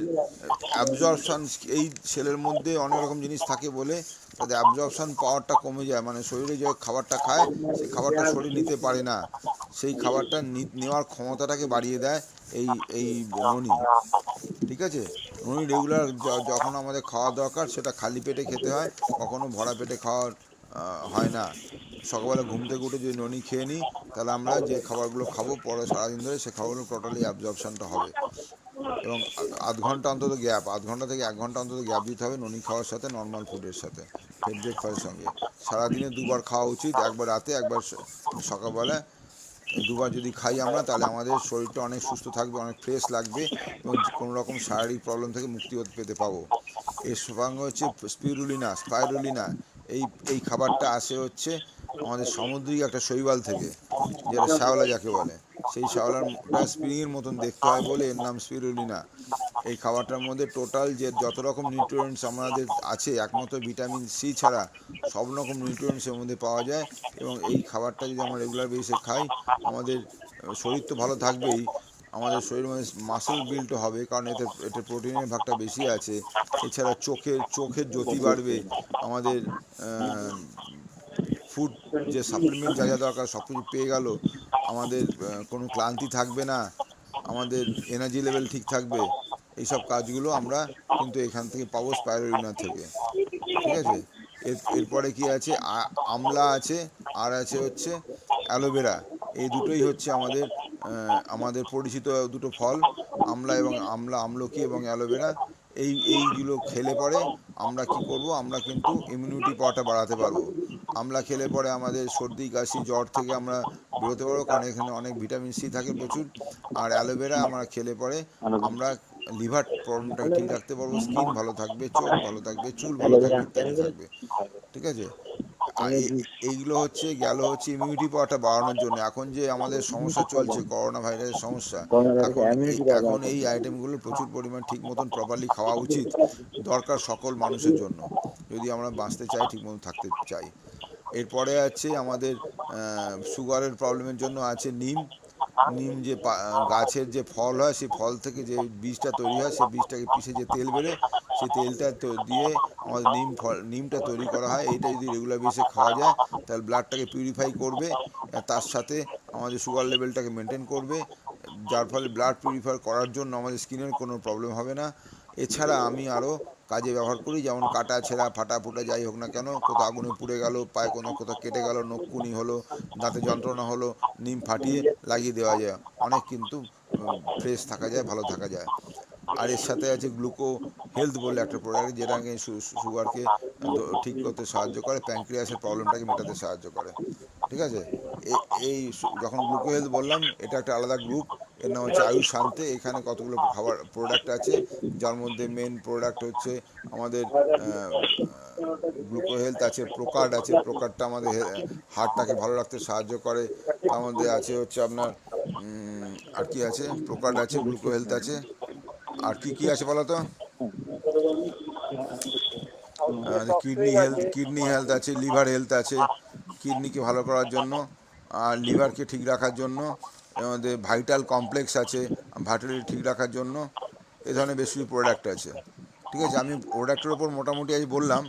অ্যাবজর্পশান, এই সেলের মধ্যে অনেক রকম জিনিস থাকে বলে তাদের অ্যাবজর্পশান পাওয়ারটা কমে যায়, মানে শরীরে যে খাবারটা খায় সেই খাবারটা শরীর নিতে পারে না, সেই খাবারটা নেওয়ার ক্ষমতাটাকে বাড়িয়ে দেয় এই এই ননি। ঠিক আছে, ননি রেগুলার যখন আমাদের খাওয়া দরকার সেটা খালি পেটে খেতে হয়, কখনো ভরা পেটে খাওয়ার হয় না। সকালবেলা ঘুম থেকে উঠে যদি ননি খেয়ে নিই, তাহলে আমরা যে খাবারগুলো খাবো পরে সারাদিন ধরে, সে খাবারগুলো টোটালি অ্যাবজর্পশানটা হবে। এবং আধ ঘন্টা থেকে 1 ঘন্টা অন্তত গ্যাপ দিতে হবে ননি খাওয়ার সাথে, নর্মাল ফুডের সাথে, ব্রেকফাস্টের সঙ্গে। সারাদিনে 2বার খাওয়া উচিত, একবার রাতে, একবার সকালবেলা। এই 2বার যদি খাই আমরা, তাহলে আমাদের শরীরটা অনেক সুস্থ থাকবে, অনেক ফ্রেশ লাগবে, এবং কোনো রকম শারীরিক প্রবলেম থেকে মুক্তি পেতে পাবো। এর সঙ্গে হচ্ছে স্পাইরুলিনা। এই খাবারটা আসে হচ্ছে আমাদের সামুদ্রিক একটা শৈবাল থেকে, যেটা শ্যাওলা যাকে বলে, সেই শ্যাওলাটা স্প্রিংয়ের মতন দেখতে হয় বলে এর নাম স্পিরুলিনা। এই খাবারটার মধ্যে টোটাল যে যত রকম নিউট্রিয়েন্টস আমাদের আছে, একমাত্র ভিটামিন সি ছাড়া সব রকম নিউট্রিয়েন্টস এর মধ্যে পাওয়া যায়। এবং এই খাবারটা যদি আমরা রেগুলার বেসিসে খাই, আমাদের শরীর তো ভালো থাকবেই, আমাদের শরীরের মধ্যে মাসেল বিল্ডও হবে, কারণ এতে প্রোটিনের ভাগটা বেশি আছে। এছাড়া চোখের জ্যোতি বাড়বে, আমাদের ফুড যে সাপ্লিমেন্ট যা যা দরকার সব কিছু পেয়ে গেল, আমাদের কোনো ক্লান্তি থাকবে না, আমাদের এনার্জি লেভেল ঠিক থাকবে, এইসব কাজগুলো আমরা কিন্তু এখান থেকে পাবো স্পাইরুলিনা থেকে। ঠিক আছে, এরপরে কি আছে, আমলা আছে, আর আছে হচ্ছে অ্যালোভেরা। এই দুটোই হচ্ছে আমাদের পরিচিত দুটো ফল, আমলকি এবং অ্যালোভেরা। এইগুলো খেলে পরে আমরা কি করব, আমরা কিন্তু ইমিউনিটি পাওয়ারটা বাড়াতে পারবো। আমলা খেলে পরে আমাদের সর্দি কাশি জ্বর থেকে আমরা বেরোতে পারবো, কারণ এখানে অনেক ভিটামিন সি থাকে প্রচুর। আর অ্যালোভেরা আমরা খেলে পরে আমরা লিভার প্রবলেমটাকে ঠিক রাখতে পারবো, স্কিন ভালো থাকবে, চোখ ভালো থাকবে, চুল ভালো থাকবে, ইত্যাদি থাকবে। ঠিক আছে, এইগুলো হচ্ছে ইমিউনিটি পাওয়ারটা বাড়ানোর জন্য। এখন যে আমাদের সমস্যা চলছে, করোনা ভাইরাসের সমস্যা, এখন এই আইটেমগুলো প্রচুর পরিমাণ ঠিক মতন প্রপারলি খাওয়া উচিত, দরকার সকল মানুষের জন্য, যদি আমরা বাঁচতে চাই, ঠিক মতন থাকতে চাই। এরপরে আছে আমাদের সুগারের প্রবলেমের জন্য আছে নিম। নিম যে গাছের যে ফল হয়, সেই ফল থেকে যে বীজটা তৈরি হয়, সেই বীজটাকে পিষে যে তেল বেরোয়, সেই তেলটা দিয়ে আমাদের নিমটা তৈরি করা হয়। এইটা যদি রেগুলার বেসে খাওয়া যায়, তাহলে ব্লাডটাকে পিউরিফাই করবে, তার সাথে আমাদের সুগার লেভেলটাকে মেনটেন করবে, যার ফলে ব্লাড পিউরিফাই করার জন্য আমাদের স্কিনের কোনো প্রবলেম হবে না। এছাড়া আমি আরও কাজে ব্যবহার করি, যেমন কাটা ছেঁড়া ফাটা ফুটা যাই হোক না কেন, কোথাও আগুনে পুড়ে গেল, পায়ে কোথাও কেটে গেল, নখকুনি হলো, দাঁতে যন্ত্রণা হলো, নিম ফাটিয়ে লাগিয়ে দেওয়া যায়, অনেক কিন্তু ফ্রেশ থাকা যায়, ভালো থাকা যায়। আর এর সাথে আছে গ্লুকো হেলথ বলে একটা প্রোডাক্ট, যেটা সুগারকে ঠিক করতে সাহায্য করে, প্যানক্রিয়াসের প্রবলেমটাকে মেটাতে সাহায্য করে। ঠিক আছে, যখন গ্লুকো হেলথ বললাম, এটা একটা আলাদা গ্রুপ, এর নাম হচ্ছে আয়ুষ শান্তে। এখানে কতগুলো খাবার প্রোডাক্ট আছে, যার মধ্যে মেন প্রোডাক্ট হচ্ছে আমাদের গ্লুকো হেলথ আছে, প্রোকার্ড আছে। প্রোকার্ডটা আমাদের হার্টটাকে ভালো রাখতে সাহায্য করে। তার মধ্যে আছে হচ্ছে আপনার আর কি আছে, প্রোকার্ড আছে, গ্লুকো হেলথ আছে, আর কি কি আছে বলো তো? কিডনি হেলথ আছে, লিভার হেলথ আছে, কিডনিকে ভালো করার জন্য আর লিভারকে ঠিক রাখার জন্য। এর মধ্যে ভাইটাল কমপ্লেক্স আছে, ভাইটালিটি ঠিক রাখার জন্য। এই ধরনের বেশ কিছু প্রোডাক্ট আছে। ঠিক আছে, আমি প্রোডাক্টের ওপর মোটামুটি আজ বললাম।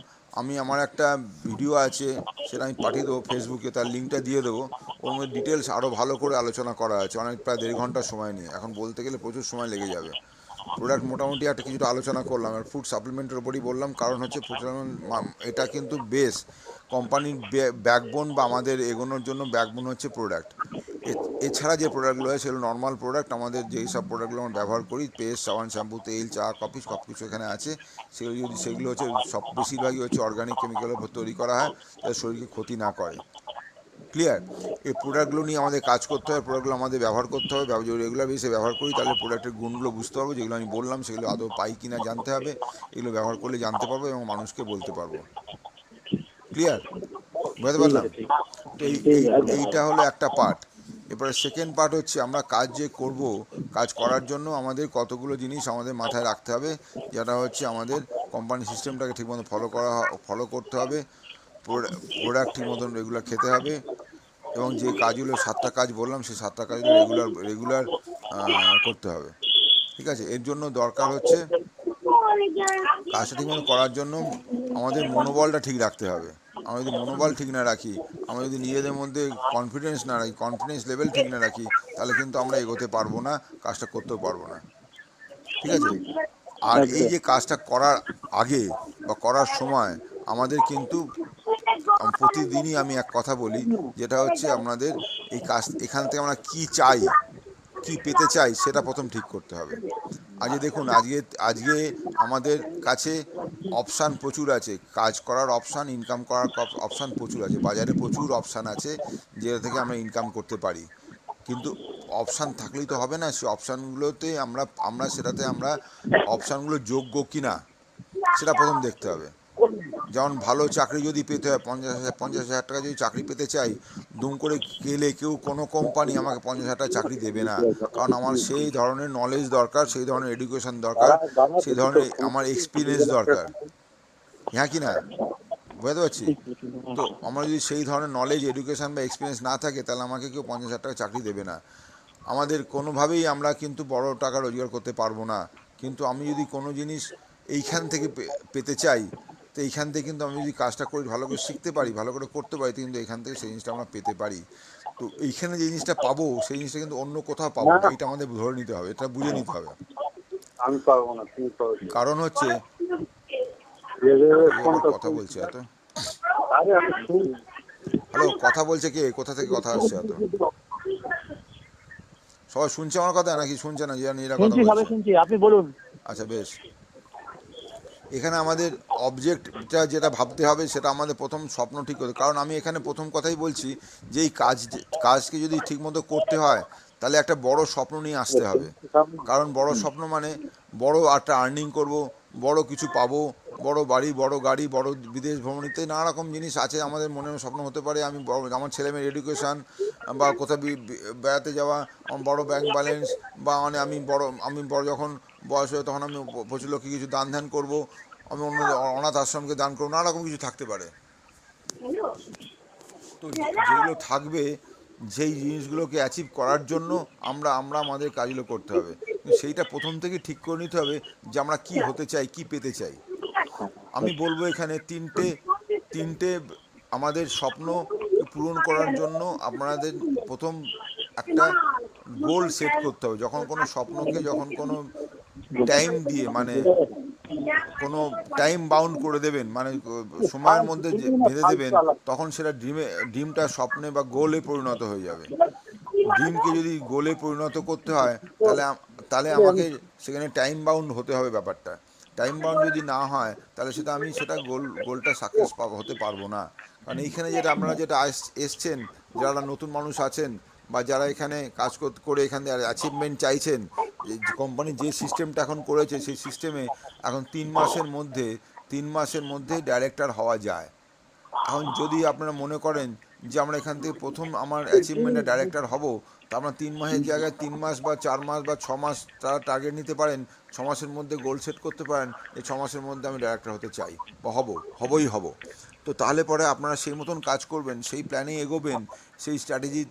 আমার একটা ভিডিও আছে, সেটা আমি পাঠিয়ে দেবো ফেসবুকে, তার লিঙ্কটা দিয়ে দেবো। ওর মধ্যে ডিটেলস আরও ভালো করে আলোচনা করা আছে, অনেক প্রায় 1.5 ঘন্টার সময় নিয়ে। এখন বলতে গেলে প্রচুর সময় লেগে যাবে। প্রোডাক্ট মোটামুটি একটা কিছুটা আলোচনা করলাম, আর ফুড সাপ্লিমেন্টের ওপরই বললাম, কারণ হচ্ছে ফুড এটা কিন্তু বেশ কোম্পানির ব্যাকবোন, বা আমাদের এগোনোর জন্য ব্যাকবোন হচ্ছে প্রোডাক্ট। এছাড়া যে প্রোডাক্টগুলো হয় সেগুলো নর্মাল প্রোডাক্ট। আমাদের যেই সব প্রোডাক্টগুলো আমরা ব্যবহার করি, পেস্ট, সাবান, শ্যাম্পু, তেল, চা, কফি, সব কিছু এখানে আছে। সেগুলো হচ্ছে বেশিরভাগই হচ্ছে অর্গানিক কেমিক্যালের উপর তৈরি করা হয়, যাতে শরীরকে ক্ষতি না করে। ক্লিয়ার? এই প্রোডাক্টগুলো নিয়ে আমাদের কাজ করতে হবে, প্রোডাক্টগুলো আমাদের ব্যবহার করতে হবে। যদি রেগুলার বেসে ব্যবহার করি, তাহলে প্রোডাক্টের গুণগুলো বুঝতে পারবো, যেগুলো আমি বললাম সেগুলো আদৌ পাই কিনা জানতে হবে। এগুলো ব্যবহার করলে জানতে পারবো এবং মানুষকে বলতে পারবো। ক্লিয়ার? বুঝতে ঠিক পারলাম? আছে, ঠিক তো ঠিক আছে। এইটা হলো একটা পার্ট। এরপরে সেকেন্ড পার্ট হচ্ছে, আমরা কাজ যে করব, কাজ করার জন্য আমাদের কতগুলো জিনিস আমাদের মাথায় রাখতে হবে, যেটা হচ্ছে আমাদের কোম্পানি সিস্টেমটাকে ঠিকমতো ফলো করতে হবে, প্রোডাক্ট ঠিক মতন রেগুলার খেতে হবে, এবং যে কাজগুলো 7টা কাজ বললাম, সেই 7টা কাজগুলো রেগুলার করতে হবে। ঠিক আছে, এর জন্য দরকার হচ্ছে, কাজটা ঠিকমতো করার জন্য আমাদের মনোবলটা ঠিক রাখতে হবে। আমরা যদি মনোবল ঠিক না রাখি, আমরা যদি নিজেদের মধ্যে কনফিডেন্স না রাখি, কনফিডেন্স লেভেল ঠিক না রাখি, তাহলে কিন্তু আমরা এগোতে পারবো না, কাজটা করতেও পারবো না। ঠিক আছে, আর এই একদম। যে কাজটা করার আগে বা করার সময় আমাদের কিন্তু প্রতিদিনই আমি এক কথা বলি, যেটা হচ্ছে আপনাদের এখান থেকে আমরা কি চাই, কি পেতে চাই, সেটা প্রথম ঠিক করতে হবে। আজকে দেখুন, আজকে আমাদের কাছে অপশান প্রচুর আছে, কাজ করার অপশান, ইনকাম করার অপশান প্রচুর আছে, বাজারে প্রচুর অপশান আছে, যেটা থেকে আমরা ইনকাম করতে পারি। কিন্তু অপশান থাকলেই তো হবে না, সেই অপশানগুলোতে আমরা অপশানগুলো যোগ্য কি না, সেটা প্রথম দেখতে হবে। যেমন ভালো চাকরি যদি পেতে হয়, 50,000 টাকা যদি চাকরি পেতে চাই, দুম করে গেলে কোনো কোম্পানি আমাকে 50,000 টাকা চাকরি দেবে না। কারণ আমার সেই ধরনের নলেজ দরকার, সেই ধরনের এডুকেশন দরকার, সেই ধরনের আমার এক্সপিরিয়েন্স দরকার। হ্যাঁ কি না? বুঝতে পারছি? তো আমার যদি সেই ধরনের নলেজ, এডুকেশন বা এক্সপিরিয়েন্স না থাকে, তাহলে আমাকে কেউ 50,000 টাকা চাকরি দেবে না। আমাদের কোনোভাবেই আমরা কিন্তু বড় টাকা রোজগার করতে পারবো না। কিন্তু আমি যদি কোনো জিনিস এইখান থেকে পেতে চাই, তো এইখান থেকে কিন্তু আমি যদি কাজটা করি, ভালো করে শিখতে পারি, ভালো করে করতে পারি, তো কিন্তু এখান থেকে সেই জিনিসটা আমরা পেতে পারি। তো এইখানে যে জিনিসটা পাবো, সেই জিনিসটা কিন্তু অন্য কোথাও পাবো না, এইটা আমাদের ধরে নিতে হবে, এটা বুঝে নিতে হবে। আমি পারবো না, তুমি পারো। কারণ হচ্ছে কে আবার কথা বলছে এত, আরে আমি শুনি। হ্যালো, কথা বলছে কে, কোথা থেকে কথা আসছে এত? সবাই শুনছে আমার কথা নাকি শুনছে না, যে এরা কথা শুনছি, সবাই বলছে? শুনছি, আপনি বলুন। আচ্ছা বেশ। এখানে আমাদের অবজেক্টটা যেটা ভাবতে হবে সেটা আমাদের প্রথম স্বপ্ন ঠিক করতে, কারণ আমি এখানে প্রথম কথাই বলছি যে এই কাজকে যদি ঠিকমতো করতে হয় তাহলে একটা বড় স্বপ্ন নিয়ে আসতে হবে। কারণ বড় স্বপ্ন মানে বড় একটা আর্নিং করব, বড় কিছু পাবো, বড় বাড়ি, বড় গাড়ি, বড় বিদেশ ভ্রমণ ইত্যাদি নানা রকম জিনিস আছে আমাদের মনের স্বপ্ন হতে পারে। আমি আমার ছেলেমেয়ের এডুকেশান বা কোথাও বেড়াতে যাওয়া, আমার বড় ব্যাংক ব্যালেন্স, বা মানে আমি বড় যখন বয়স হয় তখন আমি প্রচুর লোককে কিছু দান ধ্যান করবো, আমি অন্য অনাথ আশ্রমকে দান করবো, নানা রকম কিছু থাকতে পারে। তো যেগুলো থাকবে, যেই জিনিসগুলোকে অ্যাচিভ করার জন্য আমরা আমরা আমাদের কাজগুলো করতে হবে, কিন্তু সেইটা প্রথম থেকে ঠিক করে নিতে হবে যে আমরা কি হতে চাই, কি পেতে চাই। আমি বলবো এখানে তিনটে তিনটে আমাদের স্বপ্ন পূরণ করার জন্য আপনাদের প্রথম একটা গোল সেট করতে হবে। যখন কোনো স্বপ্নকে, যখন কোনো টাইম দিয়ে, মানে কোনো টাইম বাউন্ড করে দেবেন, মানে সময়ের মধ্যে বেঁধে দেবেন, তখন সেটা ড্রিমটা স্বপ্নে বা গোলে পরিণত হয়ে যাবে। ড্রিমকে যদি গোলে পরিণত করতে হয় তাহলে আমাকে সেখানে টাইম বাউন্ড হতে হবে ব্যাপারটা। টাইম বাউন্ড যদি না হয় তাহলে সেটা গোলটা সাকসেস হতে পারবো না। কারণ এইখানে যেটা আপনারা যেটা এসছেন, যারা নতুন মানুষ আছেন বা যারা এখানে কাজ করে এখান থেকে অ্যাচিভমেন্ট চাইছেন, কোম্পানি যে সিস্টেমটা এখন করেছে সেই সিস্টেমে এখন 3 মাসের মধ্যে ডাইরেক্টর হওয়া যায়। এখন যদি আপনারা মনে করেন যে আমরা এখান থেকে প্রথম আমার অ্যাচিভমেন্টে ডাইরেক্টর হব, তা আপনার 3 মাসের জায়গায় 3 মাস বা 4 মাস বা 6 মাস তারা টার্গেট নিতে পারেন। 6 মাসের মধ্যে গোল সেট করতে পারেন, এই 6 মাসের মধ্যে আমি ডাইরেক্টর হতে চাই বা হবই হব। তো তাহলে পরে আপনারা সেই মতন কাজ করবেন, সেই প্ল্যানে এগোবেন, সেই স্ট্র্যাটেজি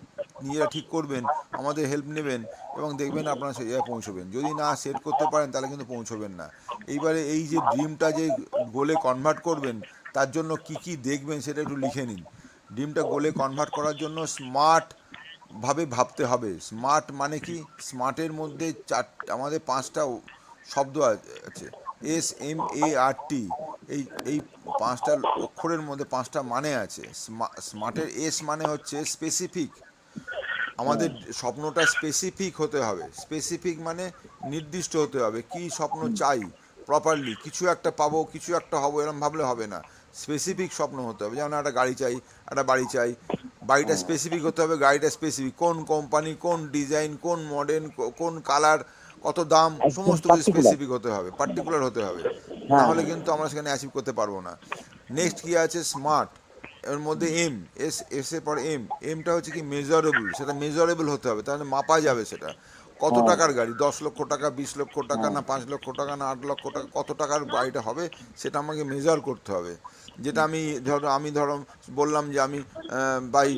নিজেরা ঠিক করবেন, আমাদের হেল্প নেবেন, এবং দেখবেন আপনারা সেই জায়গায় পৌঁছবেন। যদি না সেট করতে পারেন তাহলে কিন্তু পৌঁছবেন না। এইবারে এই যে ড্রিমটা যে গোলে কনভার্ট করবেন, তার জন্য কি কি দেখবেন সেটা একটু লিখে নিন। ড্রিমটা গোলে কনভার্ট করার জন্য স্মার্টভাবে ভাবতে হবে। স্মার্ট মানে কি? স্মার্টের মধ্যে আমাদের 5টা শব্দ আছে, SMART। এই এই 5টা অক্ষরের মধ্যে 5টা মানে আছে। স্মার্টের এস মানে হচ্ছে স্পেসিফিক। আমাদের স্বপ্নটা স্পেসিফিক হতে হবে। স্পেসিফিক মানে নির্দিষ্ট হতে হবে, কি স্বপ্ন চাই প্রপারলি, কিছু একটা পাবো, কিছু একটা হবো এরকম ভাবলে হবে না। স্পেসিফিক স্বপ্ন হতে হবে। যেমন একটা গাড়ি চাই, একটা বাড়ি চাই, বাড়িটা স্পেসিফিক হতে হবে, গাড়িটা স্পেসিফিক, কোন কোম্পানি, কোন ডিজাইন, কোন মডেল, কোন কালার, কত দাম, একদম সমস্ত কিছু পার্টিকুলার। স্পেসিফিক হতে হবে, পার্টিকুলার হতে হবে। না হ্যাঁ, হলে হ্যাঁ। কিন্তু আমরা সেখানে অ্যাচিভ করতে পারবো না। নেক্সট কি আছে? স্মার্ট। এর মধ্যে এর পর এমটা হচ্ছে কি মেজারেবল, সেটা মেজারেবল হতে হবে, তাহলে মাপা যাবে সেটা। কত হ্যাঁ, টাকার গাড়ি, 10 লক্ষ টাকা, 20 লক্ষ টাকা, হ্যাঁ, না 5 লক্ষ টাকা, না 8 লক্ষ টাকা, কত টাকার গাড়িটা হবে সেটা আমাকে মেজার করতে হবে। যেটা আমি ধরো বললাম যে আমি বাই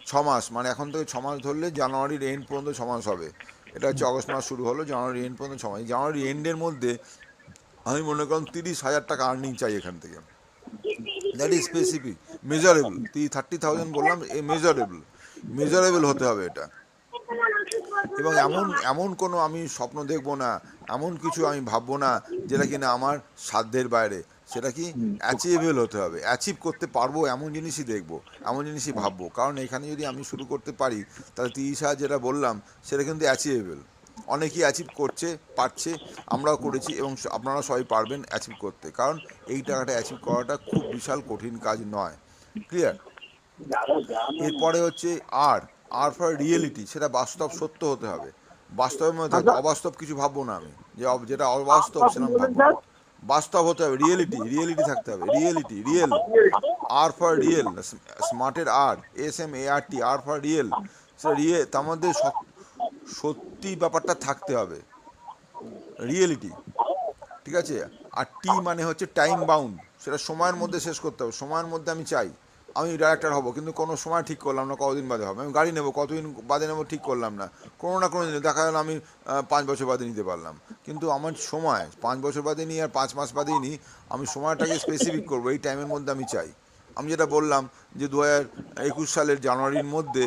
6 মাস, মানে এখন থেকে 6 মাস ধরলে জানুয়ারির এন্ড পর্যন্ত 6 মাস হবে। এটা হচ্ছে অগস্ট মাস শুরু হলো, জানুয়ারি এন্ড পর্যন্ত 6 মাস। জানুয়ারি এন্ডের মধ্যে আমি মনে করুন 30,000 টাকা আর্নিং চাই এখান থেকে। That is specific, measurable. 30,000 বললাম, মেজারেবল হতে হবে এটা। এবং এমন এমন কোনো আমি স্বপ্ন দেখব না, এমন কিছু আমি ভাববো না যেটা কিনা আমার সাধ্যের বাইরে। সেটা কি? অ্যাচিভেবল হতে হবে, অ্যাচিভ করতে পারবো এমন জিনিসই দেখবো, এমন জিনিসই ভাববো। কারণ এখানে যদি আমি শুরু করতে পারি তাহলে 30,000 যেটা বললাম সেটা কিন্তু অ্যাচিভেবল। অনেকেই অ্যাচিভ করছে, পারছে, আমরাও করেছি, এবং আপনারা সবাই পারবেন অ্যাচিভ করতে। কারণ এই টাকাটা অ্যাচিভ করাটা খুব বিশাল কঠিন কাজ নয়। ক্লিয়ার? এরপরে হচ্ছে আর আর ফর রিয়েলিটি, সেটা বাস্তব সত্য হতে হবে। বাস্তবের মধ্যে থাকতে, অবাস্তব কিছু ভাববো না আমি, যেটা অবাস্তব সেরকম ভাববো না। বাস্তব হতে হবে, রিয়েলিটি থাকতে হবে, রিয়েল। আর ফর রিয়েল, স্মার্টের SMART, আর ফর রিয়েল। সে তার মধ্যে সত্যি ব্যাপারটা থাকতে হবে, রিয়েলিটি। ঠিক আছে? আর মানে হচ্ছে টাইম বাউন্ড, সেটা সময়ের মধ্যে শেষ করতে হবে। সময়ের মধ্যে আমি চাই আমি ডাইরেক্টর হব, কিন্তু কোনো সময় ঠিক করলাম না কতদিন বাদে হবে। আমি গাড়ি নেবো, কতদিন বাদে নেবো ঠিক করলাম না, কোনো না কোনো দিন দেখা গেল আমি 5 বছর বাদে নিতে পারলাম। কিন্তু আমার সময় 5 বছর বাদে নিই আর 5 মাস বাদেই নিই, আমি সময়টাকে স্পেসিফিক করবো, এই টাইমের মধ্যে আমি চাই। আমি যেটা বললাম যে 2021 সালের জানুয়ারির মধ্যে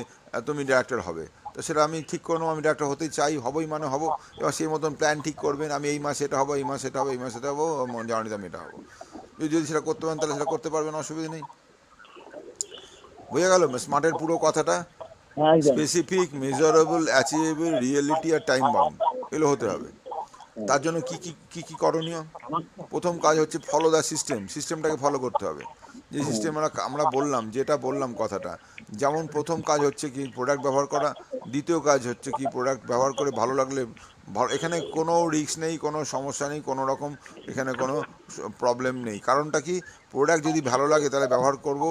তুমি ডাইরেক্টর হবে, তো সেটা আমি ঠিক করে নেবো, আমি ডাক্তার হতে চাই, হবই মানে হবো। এবার সেই মতন প্ল্যান ঠিক করবেন, আমি এই মাসে এটা হবো, এই মাসে এটা হবো, এই মাসে এটা হবো, জানুয়ারিতে আমি এটা হবো। যদি সেটা করতে পারেন তাহলে সেটা করতে পারবেন, অসুবিধা নেই। বোঝা গেল স্মার্টের পুরো কথাটা? হ্যাঁ একদম। স্পেসিফিক, মেজারেবল, অ্যাচিভেবল, রিয়েলিটি আর টাইম বাউন্ড, এগুলো হতে হবে। তার জন্য কি করণীয়? প্রথম কাজ হচ্ছে ফলো দ্য সিস্টেম, সিস্টেমটাকে ফলো করতে হবে। যে সিস্টেম আমরা বললাম, যেটা বললাম কথাটা, যেমন প্রথম কাজ হচ্ছে কি প্রোডাক্ট ব্যবহার করা, দ্বিতীয় কাজ হচ্ছে কি প্রোডাক্ট ব্যবহার করে ভালো লাগলে এখানে কোনো রিস্ক নেই, কোনো সমস্যা নেই, কোনো রকম এখানে কোনো প্রবলেম নেই। কারণটা কি, প্রোডাক্ট যদি ভালো লাগে তাহলে ব্যবহার করব,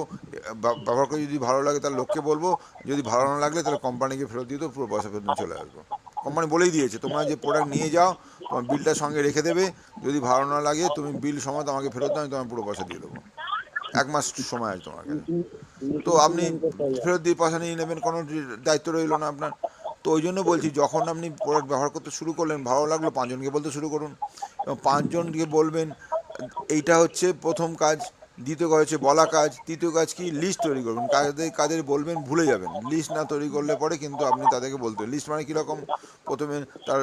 ব্যবহার করে যদি ভালো লাগে তাহলে লোককে বলবো, যদি ভালো না লাগলে তাহলে কোম্পানিকে ফেরত দিয়ে দেবো, পুরো পয়সা ফেরত নিয়ে চলে আসবো। কোম্পানি বলেই দিয়েছে তোমরা যে প্রোডাক্ট নিয়ে যাও তোমার বিলটার সঙ্গে রেখে দেবে, যদি ভালো না লাগে তুমি বিল সময় আমাকে ফেরত দাও, আমি তোমার পুরো পয়সা দিয়ে দেবো। 1 মাস সময় আছে তোমার কাছে। তো আপনি ফেরত দিয়ে পয়সা নিয়ে নেবেন, কোনো দায়িত্ব রইল না আপনার। তো ওই জন্য বলছি, যখন আপনি প্রোডাক্ট ব্যবহার করতে শুরু করলেন, ভালো লাগলো, 5 জনকে বলতে শুরু করুন, এবং 5 জনকে বলবেন। এইটা হচ্ছে প্রথম কাজ। দ্বিতীয় কাজ হচ্ছে বলা কাজ। তৃতীয় কাজ কি, লিস্ট তৈরি করবেন, কাদের বলবেন ভুলে যাবেন। লিস্ট না তৈরি করলে পরে কিন্তু আপনি তাদেরকে বলতে, লিস্ট মানে কীরকম, প্রথমে তার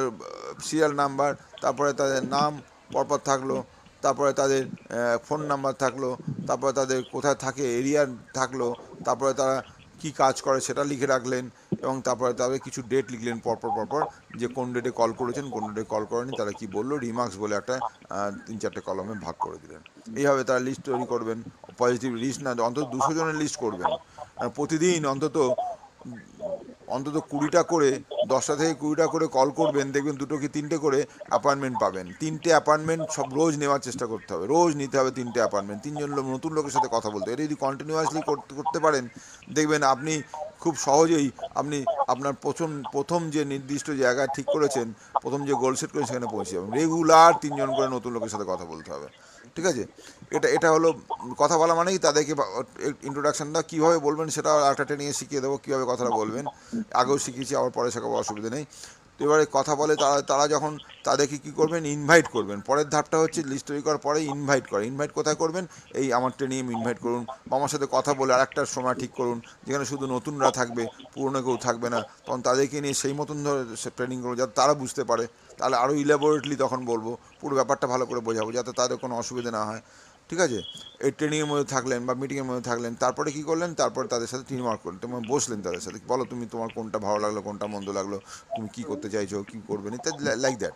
সিরিয়াল নাম্বার, তারপরে তাদের নাম পরপর থাকলো, তারপরে তাদের ফোন নাম্বার থাকলো, তারপরে তাদের কোথায় থাকে এরিয়া থাকলো, তারপরে তারা কি কাজ করে সেটা লিখে রাখলেন, এবং তারপরে তাদের কিছু ডেট লিখলেন পরপর, যে কোন ডেটে কল করেছেন, কোন ডেটে কল করেনি, তারা কি বললো, রিমার্কস বলে একটা 3-4টে কলমে ভাগ করে দিলেন। এইভাবে তারা লিস্ট তৈরি করবেন। পজিটিভ লিস্ট না, অন্তত 200 জনের লিস্ট করবেন। প্রতিদিন অন্তত 20টা করে, 10টা থেকে 20টা করে কল করবেন, দেখবেন 2 কি 3টে করে অ্যাপয়েন্টমেন্ট পাবেন। 3টে অ্যাপয়েন্টমেন্ট সব রোজ নেওয়ার চেষ্টা করতে হবে, রোজ নিতে হবে 3টে অ্যাপয়েন্টমেন্ট, 3জন নতুন লোকের সাথে কথা বলতে। এটা যদি কন্টিনিউয়াসলি করতে পারেন, দেখবেন আপনি খুব সহজেই আপনি আপনার প্রথম যে নির্দিষ্ট জায়গা ঠিক করেছেন, প্রথম যে গোল সেট করেছেন সেখানে পৌঁছে যাবেন। রেগুলার 3জন করে নতুন লোকের সাথে কথা বলতে হবে, ঠিক আছে? এটা হলো কথা বলা মানেই তাদেরকে ইন্ট্রোডাকশনটা কীভাবে বলবেন সেটা একটা ট্রেনিংয়ে শিখিয়ে দেবো, কীভাবে কথাটা বলবেন। আগেও শিখিয়েছি, আবার পরে শেখাবো, অসুবিধা নেই। তো এবারে কথা বলে তারা যখন তাদেরকে কী করবেন, ইনভাইট করবেন। পরের ধাপটা হচ্ছে লিস্ট তৈরি করার পরে ইনভাইট করা। ইনভাইট কোথায় করবেন, এই আমার ট্রেনিংয়ে ইনভাইট করুন, বা আমার সাথে কথা বলে আরেকটার সময় ঠিক করুন যেখানে শুধু নতুনরা থাকবে, পুরনো কেউ থাকবে না। তখন তাদেরকে নিয়ে সেই মতন ধরে ট্রেনিং করবো, যাতে তারা বুঝতে পারে। তাহলে আরও ইলাবোরেটলি তখন বলবো, পুরো ব্যাপারটা ভালো করে বোঝাবো, যাতে তাদের কোনো অসুবিধা না হয়, ঠিক আছে? এই ট্রেনিংয়ের মধ্যে থাকলেন বা মিটিংয়ের মধ্যে থাকলেন, তারপরে কী করলেন, তারপরে তাদের সাথে টিম ওয়ার্ক করলেন, তোমার বসলেন তাদের সাথে, বলো তুমি তোমার কোনটা ভালো লাগলো, কোনটা মন্দ লাগলো, তুমি কী করতে চাইছো, কী করবেন, ইত্যাদি, লাইক দ্যাট।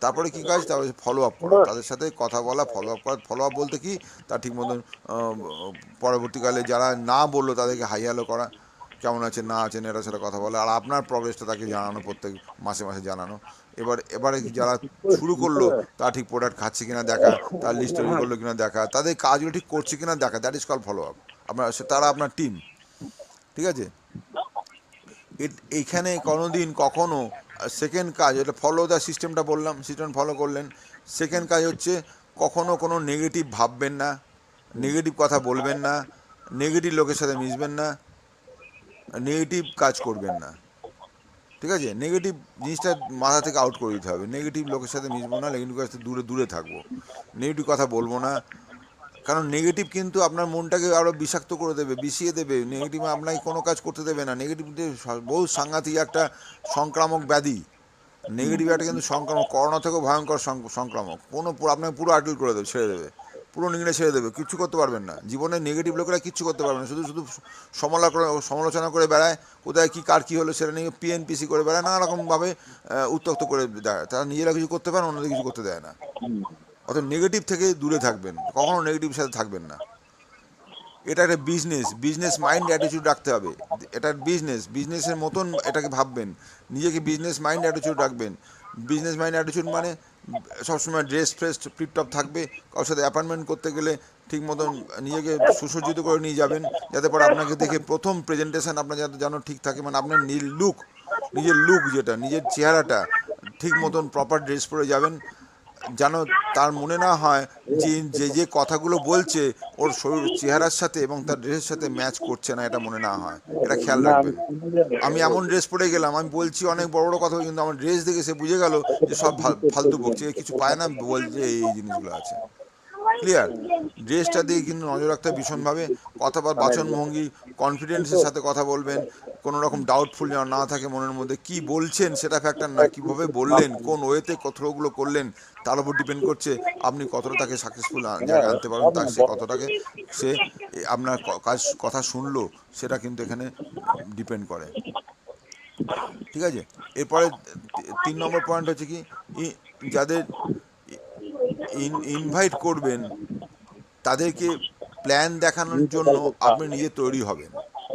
তারপরে কী কাজ, তারপরে ফলো আপ করা, তাদের সাথে কথা বলা, ফলো আপ করা। ফলো আপ বলতে কি, তার ঠিক মতন পরবর্তীকালে যারা না বললো তাদেরকে হাই হ্যালো করা, কেমন আছেন না আছেন এটা সেটা কথা বলা, আর আপনার প্রগ্রেসটা তাকে জানানো, প্রত্যেক মাসে জানানো। এবারে যারা শুরু করলো তা ঠিক প্রোডাক্ট খাচ্ছে কিনা দেখা, তার লিস্ট তৈরি করলো কিনা দেখা, তাদের কাজগুলো ঠিক করছে কিনা দেখা, that is call follow up. তারা আপনার টিম, ঠিক আছে? এইখানে কখনো সেকেন্ড কাজ, এটা ফলো দ্য সিস্টেমটা বললাম, সিস্টেম ফলো করলেন। সেকেন্ড কাজ হচ্ছে কখনো কোনো নেগেটিভ ভাববেন না, নেগেটিভ কথা বলবেন না, নেগেটিভ লোকের সাথে মিশবেন না, নেগেটিভ কাজ করবেন না, ঠিক আছে? নেগেটিভ জিনিসটা মাথা থেকে আউট করে দিতে হবে। নেগেটিভ লোকের সাথে মিশবো না, নেগেটিভ কাছ থেকে দূরে থাকবো, নেগেটিভ কথা বলবো না। কারণ নেগেটিভ কিন্তু আপনার মনটাকে আরও বিষাক্ত করে দেবে, বিষিয়ে দেবে। নেগেটিভ আপনাকে কোনো কাজ করতে দেবে না। নেগেটিভ বহু সাংঘাতিক একটা সংক্রামক ব্যাধি। নেগেটিভ একটা কিন্তু সংক্রামক, করোনা থেকেও ভয়ঙ্কর সংক্রামক। আপনাকে পুরো আটল করে দেবে, ছেড়ে দেবে, পুরো নিংড়ে ছেড়ে দেবে, কিচ্ছু করতে পারবেন না। জীবনে নেগেটিভ লোকেরা কিচ্ছু করতে পারবে না, শুধু সমালোচনা করে বেড়ায়, কোথায় কী কার কী হলো সেটা নিয়ে পিএনপিসি করে বেড়ায়, নানা রকমভাবে উত্ত্যক্ত করে দেয়। তারা নিজেরা কিছু করতে পারে, অন্যদের কিছু করতে দেয় না। অর্থাৎ নেগেটিভ থেকে দূরে থাকবেন, কখনো নেগেটিভের সাথে থাকবেন না। এটা একটা বিজনেস মাইন্ড অ্যাটিটিউড রাখতে হবে। এটা বিজনেসের মতন এটাকে ভাববেন, নিজেকে বিজনেস মাইন্ড অ্যাটিটিউড রাখবেন। বিজনেস মাইন্ড অ্যাটিটিউড মানে সবসময় ড্রেস ফ্রেস টিপটপ থাকবে, কারোর সাথে অ্যাপয়েন্টমেন্ট করতে গেলে ঠিক মতন নিজেকে সুসজ্জিত করে নিয়ে যাবেন, যাতে পরে আপনাকে দেখে প্রথম প্রেজেন্টেশন আপনার যাতে যেন ঠিক থাকে, মানে আপনার নিজের লুক যেটা, নিজের চেহারাটা ঠিক মতন প্রপার ড্রেস পরে যাবেন, যেন তার মনে না হয় যে কথাগুলো বলছে ওর শরীর চেহারার সাথে এবং তার ড্রেসের সাথে ম্যাচ করছে না, এটা মনে না হয়। এটা খেয়াল রাখবেন। আমি এমন ড্রেস পরে গেলাম, আমি বলছি অনেক বড় বড় কথা, কিন্তু আমার ড্রেস দেখে সে বুঝে গেল যে সব ফালতু বকছে, কিছু পায় না, বলছে এই জিনিসগুলো আছে। ক্লিয়ার? ড্রেসটা দিয়ে কিন্তু নজর রাখতে হবে ভীষণভাবে, কথা বা বাচনভঙ্গি, কনফিডেন্সের সাথে কথা বলবেন, কোনো রকম ডাউটফুল যেন না থাকে মনের মধ্যে, কি বলছেন সেটা ফ্যাক্টর না, কীভাবে বললেন, কোন ওয়েতে কথাগুলো করলেন তার উপর ডিপেন্ড করছে আপনি কতটা তাকে সাকসেসফুল জায়গায় আনতে পারবেন, তার সে কতটাকে সে আপনার কথা শুনলো সেটা কিন্তু এখানে ডিপেন্ড করে। ঠিক আছে? এরপরে 3 নম্বর পয়েন্ট হচ্ছে কি, যাদের ইনভাইট করবেন তাদেরকে প্ল্যান দেখানোর জন্য আপনি নিজে তৈরি হবেন।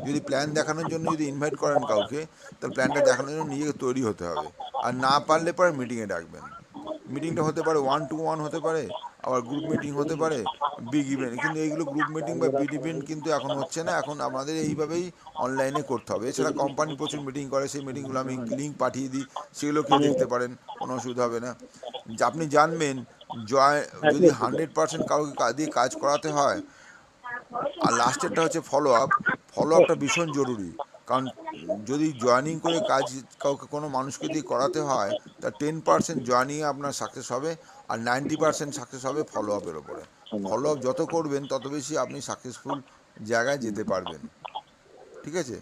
যদি প্ল্যান দেখানোর জন্য যদি ইনভাইট করেন কাউকে, তাহলে প্ল্যানটা দেখানোর জন্য নিজেকে তৈরি হতে হবে। আর না পারলে পরে মিটিংয়ে ডাকবেন। মিটিংটা হতে পারে 1-to-1 হতে পারে, আবার গ্রুপ মিটিং হতে পারে, বিগ ইভেন্ট। কিন্তু এইগুলো গ্রুপ মিটিং বা বিগ ইভেন্ট কিন্তু এখন হচ্ছে না, এখন আমাদের এইভাবেই অনলাইনে করতে হবে। এছাড়া কোম্পানি প্রচুর মিটিং করে, সেই মিটিংগুলো আমি লিঙ্ক পাঠিয়ে দিই, সেগুলোকে দেখতে পারেন, কোনো অসুবিধা হবে না। আপনি জানবেন যদি 100% কাউকে দিয়ে কাজ করাতে হয়, আর লাস্টেরটা হচ্ছে ফলো আপ। ফলো আপটা ভীষণ জরুরি, কারণ যদি জয়েনিং করে কাজ কাউকে কোনো মানুষকে দিয়ে করাতে হয়, তা 10% জয়েনিংয়ে আপনার সাকসেস হবে, আর 90% সাকসেস হবে ফলো আপের ওপরে। ফলো আপ যত করবেন তত বেশি আপনি সাকসেসফুল জায়গায় যেতে পারবেন। ঠিক আছে?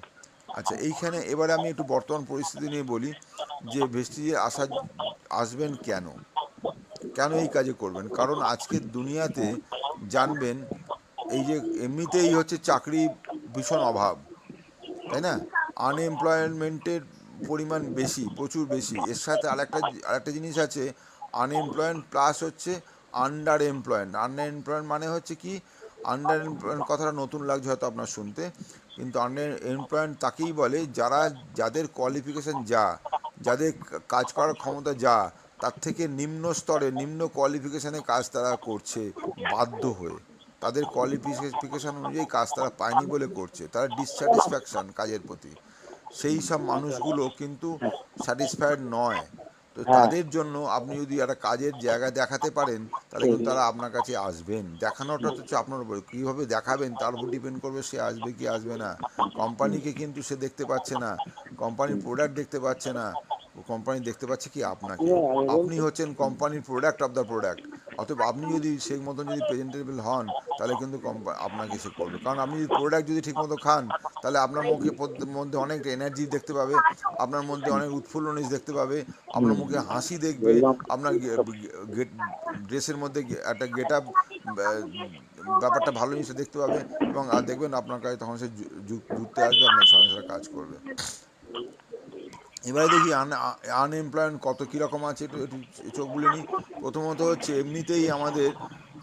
আচ্ছা, এইখানে এবারে আমি একটু বর্তমান পরিস্থিতি নিয়ে বলি যে ভেস্টিজে আসবেন কেন, কেন এই কাজে করবেন। কারণ আজকের দুনিয়াতে জানবেন, এই যে এমনিতেই হচ্ছে চাকরি ভীষণ অভাব, তাই না? আনএমপ্লয়মেন্টের পরিমাণ বেশি, প্রচুর বেশি। এর সাথে আরেকটা জিনিস আছে, আনএমপ্লয়েন্ট প্লাস হচ্ছে আন্ডার এমপ্লয়েন্ট। আন্ডার এমপ্লয়েন্ট মানে হচ্ছে কি, আন্ডার এমপ্লয়েন্ট কথাটা নতুন লাগছে হয়তো আপনার শুনতে, কিন্তু আন্ডার এমপ্লয়েন্ট তাকেই বলে যাদের কোয়ালিফিকেশান যাদের কাজ করার ক্ষমতা তার থেকে নিম্ন স্তরে, নিম্ন কোয়ালিফিকেশানে কাজ তারা করছে বাধ্য হয়ে। তাদের কোয়ালিফিকেশান অনুযায়ী কাজ তারা পায়নি বলে করছে, তারা ডিসস্যাটিসফ্যাকশান কাজের প্রতি, সেই সব মানুষগুলো কিন্তু স্যাটিসফাইড নয়। তো তাদের জন্য আপনি যদি একটা কাজের জায়গা দেখাতে পারেন, তাহলে কিন্তু তারা আপনার কাছে আসবেন। দেখানোটা তো হচ্ছে আপনার উপর, কীভাবে দেখাবেন তার উপর ডিপেন্ড করবে সে আসবে কি আসবে না। কোম্পানিকে কিন্তু সে দেখতে পাচ্ছে না, কোম্পানির প্রোডাক্ট দেখতে পাচ্ছে না, কোম্পানি দেখতে পাচ্ছে কি আপনাকে। আপনি হচ্ছেন কোম্পানির প্রোডাক্ট অফ দ্য প্রোডাক্ট। অতএব আপনি যদি সেই মতন যদি প্রেজেন্টেবল হন, তাহলে কিন্তু আপনাকে সে করবে। কারণ আপনি যদি প্রোডাক্ট যদি ঠিকমতো খান, তাহলে আপনার মধ্যে অনেক এনার্জি দেখতে পাবে, আপনার মধ্যে অনেক উৎফুল্লনিস দেখতে পাবে, আপনার মুখে হাসি দেখবে, আপনার ড্রেসের মধ্যে একটা গেট আপ ব্যাপারটা ভালো জিনিসটা দেখতে পাবে, এবং আর দেখবেন আপনার কাছে তখন সে জুড়তে আসবে, আপনার সঙ্গে সাথে কাজ করবে। এবারে দেখি আনএমপ্লয়েমেন্ট কত কীরকম আছে, একটু একটু চোখ বুলে নিই। প্রথমত হচ্ছে এমনিতেই আমাদের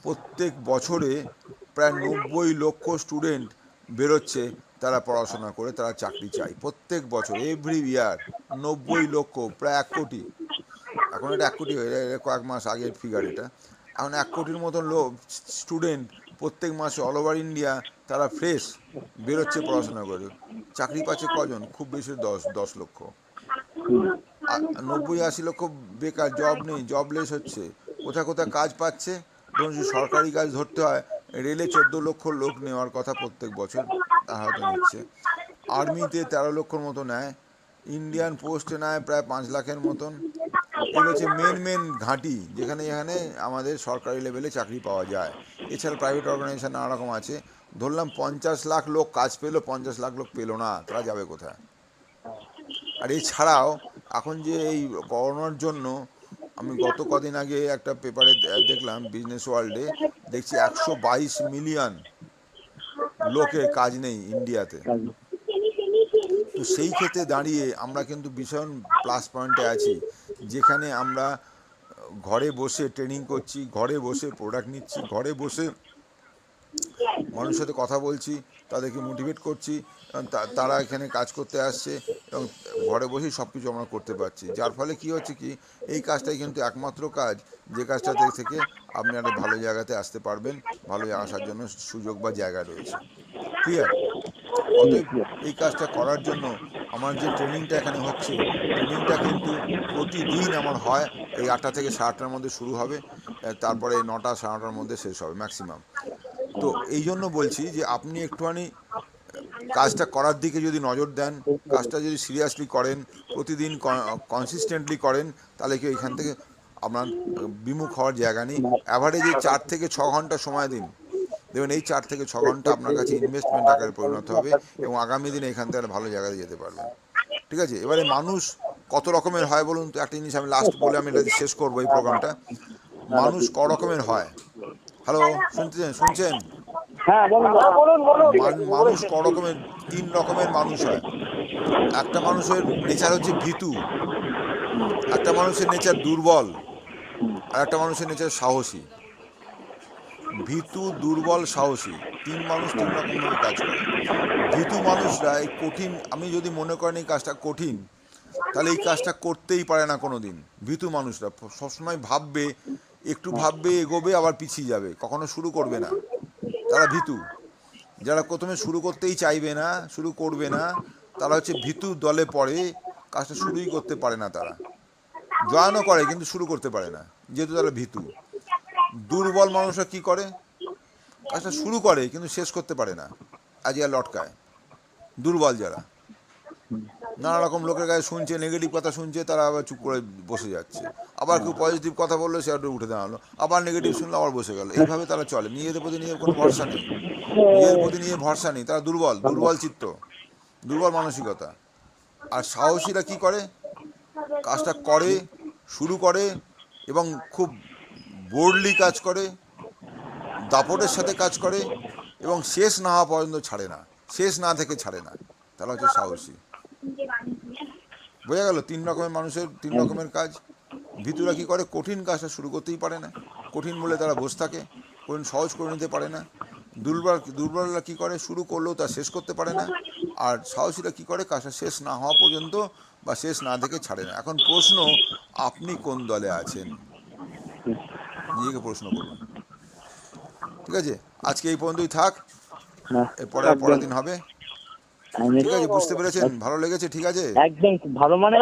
প্রত্যেক বছরে প্রায় 90 লক্ষ স্টুডেন্ট বেরোচ্ছে, তারা পড়াশোনা করে তারা চাকরি চায় প্রত্যেক বছর, এভরি ইয়ার। 90 লক্ষ, প্রায় 1 কোটি। এখন এটা 1 কোটি হয়ে যায়, কয়েক মাস আগের ফিগার এটা। এখন 1 কোটির মতন স্টুডেন্ট প্রত্যেক মাসে অল ওভার ইন্ডিয়া তারা ফ্রেশ বেরোচ্ছে পড়াশোনা করে। চাকরি পাচ্ছে কজন? খুব বেশি 10 লক্ষ। 90-80 লক্ষ বেকার, জব নেই, জবলেস হচ্ছে। কোথায় কোথায় কাজ পাচ্ছে? ধরুন যদি সরকারি কাজ ধরতে হয়, রেলে 14 লক্ষ লোক নেওয়ার কথা প্রত্যেক বছর, তা হয়তো নিচ্ছে। আর্মিতে 13 লক্ষর মতো নেয়, ইন্ডিয়ান পোস্টে নেয় প্রায় 5 লাখের মতন। এগুলো হচ্ছে মেন ঘাঁটি, যেখানে আমাদের সরকারি লেভেলে চাকরি পাওয়া যায়। এছাড়া প্রাইভেট অর্গানাইজেশন নানা রকম আছে। ধরলাম 50 লাখ লোক কাজ পেলো, 50 লাখ লোক পেলো না, তারা যাবে কোথায়? আর এছাড়াও এখন যে এই করোনার জন্য, আমি গত কদিন আগে একটা পেপারে দেখলাম, বিজনেস ওয়ার্ল্ডে দেখছি 122 মিলিয়ন লোকের কাজ নেই ইন্ডিয়াতে। তো সেই ক্ষেত্রে দাঁড়িয়ে আমরা কিন্তু ভীষণ প্লাস পয়েন্টে আছি, যেখানে আমরা ঘরে বসে ট্রেনিং করছি, ঘরে বসে প্রোডাক্ট নিচ্ছি, ঘরে বসে মানুষের সাথে কথা বলছি, তাদেরকে মোটিভেট করছি, তারা এখানে কাজ করতে আসছে, এবং ঘরে বসেই সব কিছু আমরা করতে পারছি। যার ফলে কি হচ্ছে কি, এই কাজটাই কিন্তু একমাত্র কাজ যে কাজটা থেকে আপনি একটা ভালো জায়গাতে আসতে পারবেন, ভালো আসার জন্য সুযোগ বা জায়গা রয়েছে। ক্লিয়ার? অতএব এই কাজটা করার জন্য আমার যে ট্রেনিংটা এখানে হচ্ছে, ট্রেনিংটা কিন্তু প্রতিদিন আমার হয়। এই 8টা থেকে 8:30টার মধ্যে শুরু হবে, তারপরে 9টা 9:30টার মধ্যে শেষ হবে ম্যাক্সিমাম। তো এই জন্য বলছি যে আপনি একটুখানি কাজটা করার দিকে যদি নজর দেন, কাজটা যদি সিরিয়াসলি করেন, প্রতিদিন কনসিস্টেন্টলি করেন, তাহলে কি এখান থেকে আপনার বিমুখ হওয়ার জায়গা নেই। অ্যাভারেজে 4 থেকে 6 ঘন্টা সময় দিন, দেখবেন এই 4 থেকে 6 ঘন্টা আপনার কাছে ইনভেস্টমেন্ট আকারে পরিণত হবে এবং আগামী দিনে এখান থেকে একটা ভালো জায়গায় যেতে পারবেন। ঠিক আছে, এবারে মানুষ কত রকমের হয় বলুন তো? একটা জিনিস আমি লাস্ট বলে আমি এটা শেষ করবো এই প্রোগ্রামটা। মানুষ ক রকমের হয়? হ্যালো, শুনছেন? হ্যাঁ বলুন মানুষ ক রকমের? 3 রকমের মানুষ হয়। একটা মানুষের নেচার হচ্ছে ভীতু, একটা মানুষের নেচার দুর্বল, আর একটা মানুষের নেচার সাহসী। ভীতু, দুর্বল, সাহসী, 3 মানুষ 3 রকমভাবে কাজ করে। ভীতু মানুষরা এই কঠিন, আপনি যদি মনে করেন এই কাজটা কঠিন, তাহলে এই কাজটা করতেই পারে না কোনো দিন। ভীতু মানুষরা সবসময় ভাববে, একটু ভাববে, এগোবে, আবার পিছিয়ে যাবে, কখনো শুরু করবে না। তারা ভীতু। যারা প্রথমে শুরু করতেই চাইবে না, শুরু করবে না, তারা হচ্ছে ভীতু দলে পড়ে, কাজটা শুরুই করতে পারে না। তারা জয়েনও করে কিন্তু শুরু করতে পারে না, যেহেতু তারা ভীতু। দুর্বল মানুষরা কি করে? কাজটা শুরু করে কিন্তু শেষ করতে পারে না, আজকে লটকায়। দুর্বল যারা, নানা রকম লোকের কাছে শুনছে, নেগেটিভ কথা শুনছে, তারা আবার চুপ করে বসে যাচ্ছে। আবার কেউ পজিটিভ কথা বললো, সে একটু উঠে দাঁড়ালো, আবার নেগেটিভ শুনলো, আবার বসে গেল। এইভাবে তারা চলে, নিজেদের প্রতি নিজের কোনো ভরসা নেই, নিজের প্রতি নিজের ভরসা নেই। তারা দুর্বল, দুর্বল চিত্ত, দুর্বল মানসিকতা। আর সাহসীরা কি করে? কাজটা করে, শুরু করে এবং খুব বোল্ডলি কাজ করে, দাপটের সাথে কাজ করে এবং শেষ না হওয়া পর্যন্ত ছাড়ে না, শেষ না থেকে ছাড়ে না। তারা হচ্ছে সাহসী। বোঝা গেল? 3 রকমের মানুষের 3 রকমের কাজ। ভীতুরা কি করে? কঠিন কাজটা শুরু করতেই পারে না, কঠিন বলে তারা বসে থাকে, কঠিন সহজ করে নিতে পারে না। দুর্বলরা কি করে? শুরু করলেও তা শেষ করতে পারে না। আর সাহসীরা কি করে? কাজটা শেষ না হওয়া পর্যন্ত বা শেষ না দেখে ছাড়ে না। এখন প্রশ্ন, আপনি কোন দলে আছেন? নিজেকে প্রশ্ন করুন। ঠিক আছে, আজকে এই পর্যন্তই থাক, এরপরে আর পরের দিন হবে। ঠিক আছে, বুঝতে পেরেছেন? ভালো লেগেছে? ঠিক আছে, একদম খুব ভালো। মানে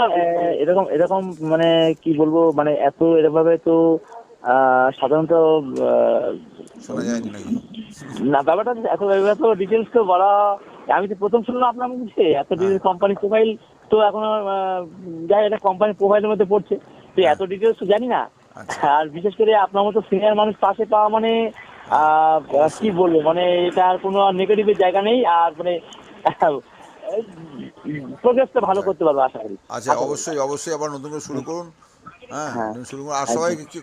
এরকম এরকম মানে কি বলবো, মানে এত এরভাবে তো সাধারণত শোনা যায়নি নাকি? না, ব্যাপারটা এত এত ডিটেলস তো বলা, আমি তো প্রথম শুনলাম আপনার মুখে এত ডিটেলস। কোম্পানি প্রোফাইল তো এখনো যাই, এটা কোম্পানি প্রোফাইলের মধ্যে পড়ছে, তো এত ডিটেলস তো জানি না। আচ্ছা। আর বিশেষ করে আপনার মতো সিনিয়র মানুষ পাশে পাওয়া মানে কি বলবো, মানে এটা আর কোনো নেগেটিভের জায়গা নেই। আর মানে প্রোগ্রেসটা ভালো করতে পারবো আশা করি। আচ্ছা, অবশ্যই অবশ্যই আবার নতুন করে শুরু করুন। হ্যাঁ, হ্যাঁ, নতুন শুরু করুন। আর সবাই কি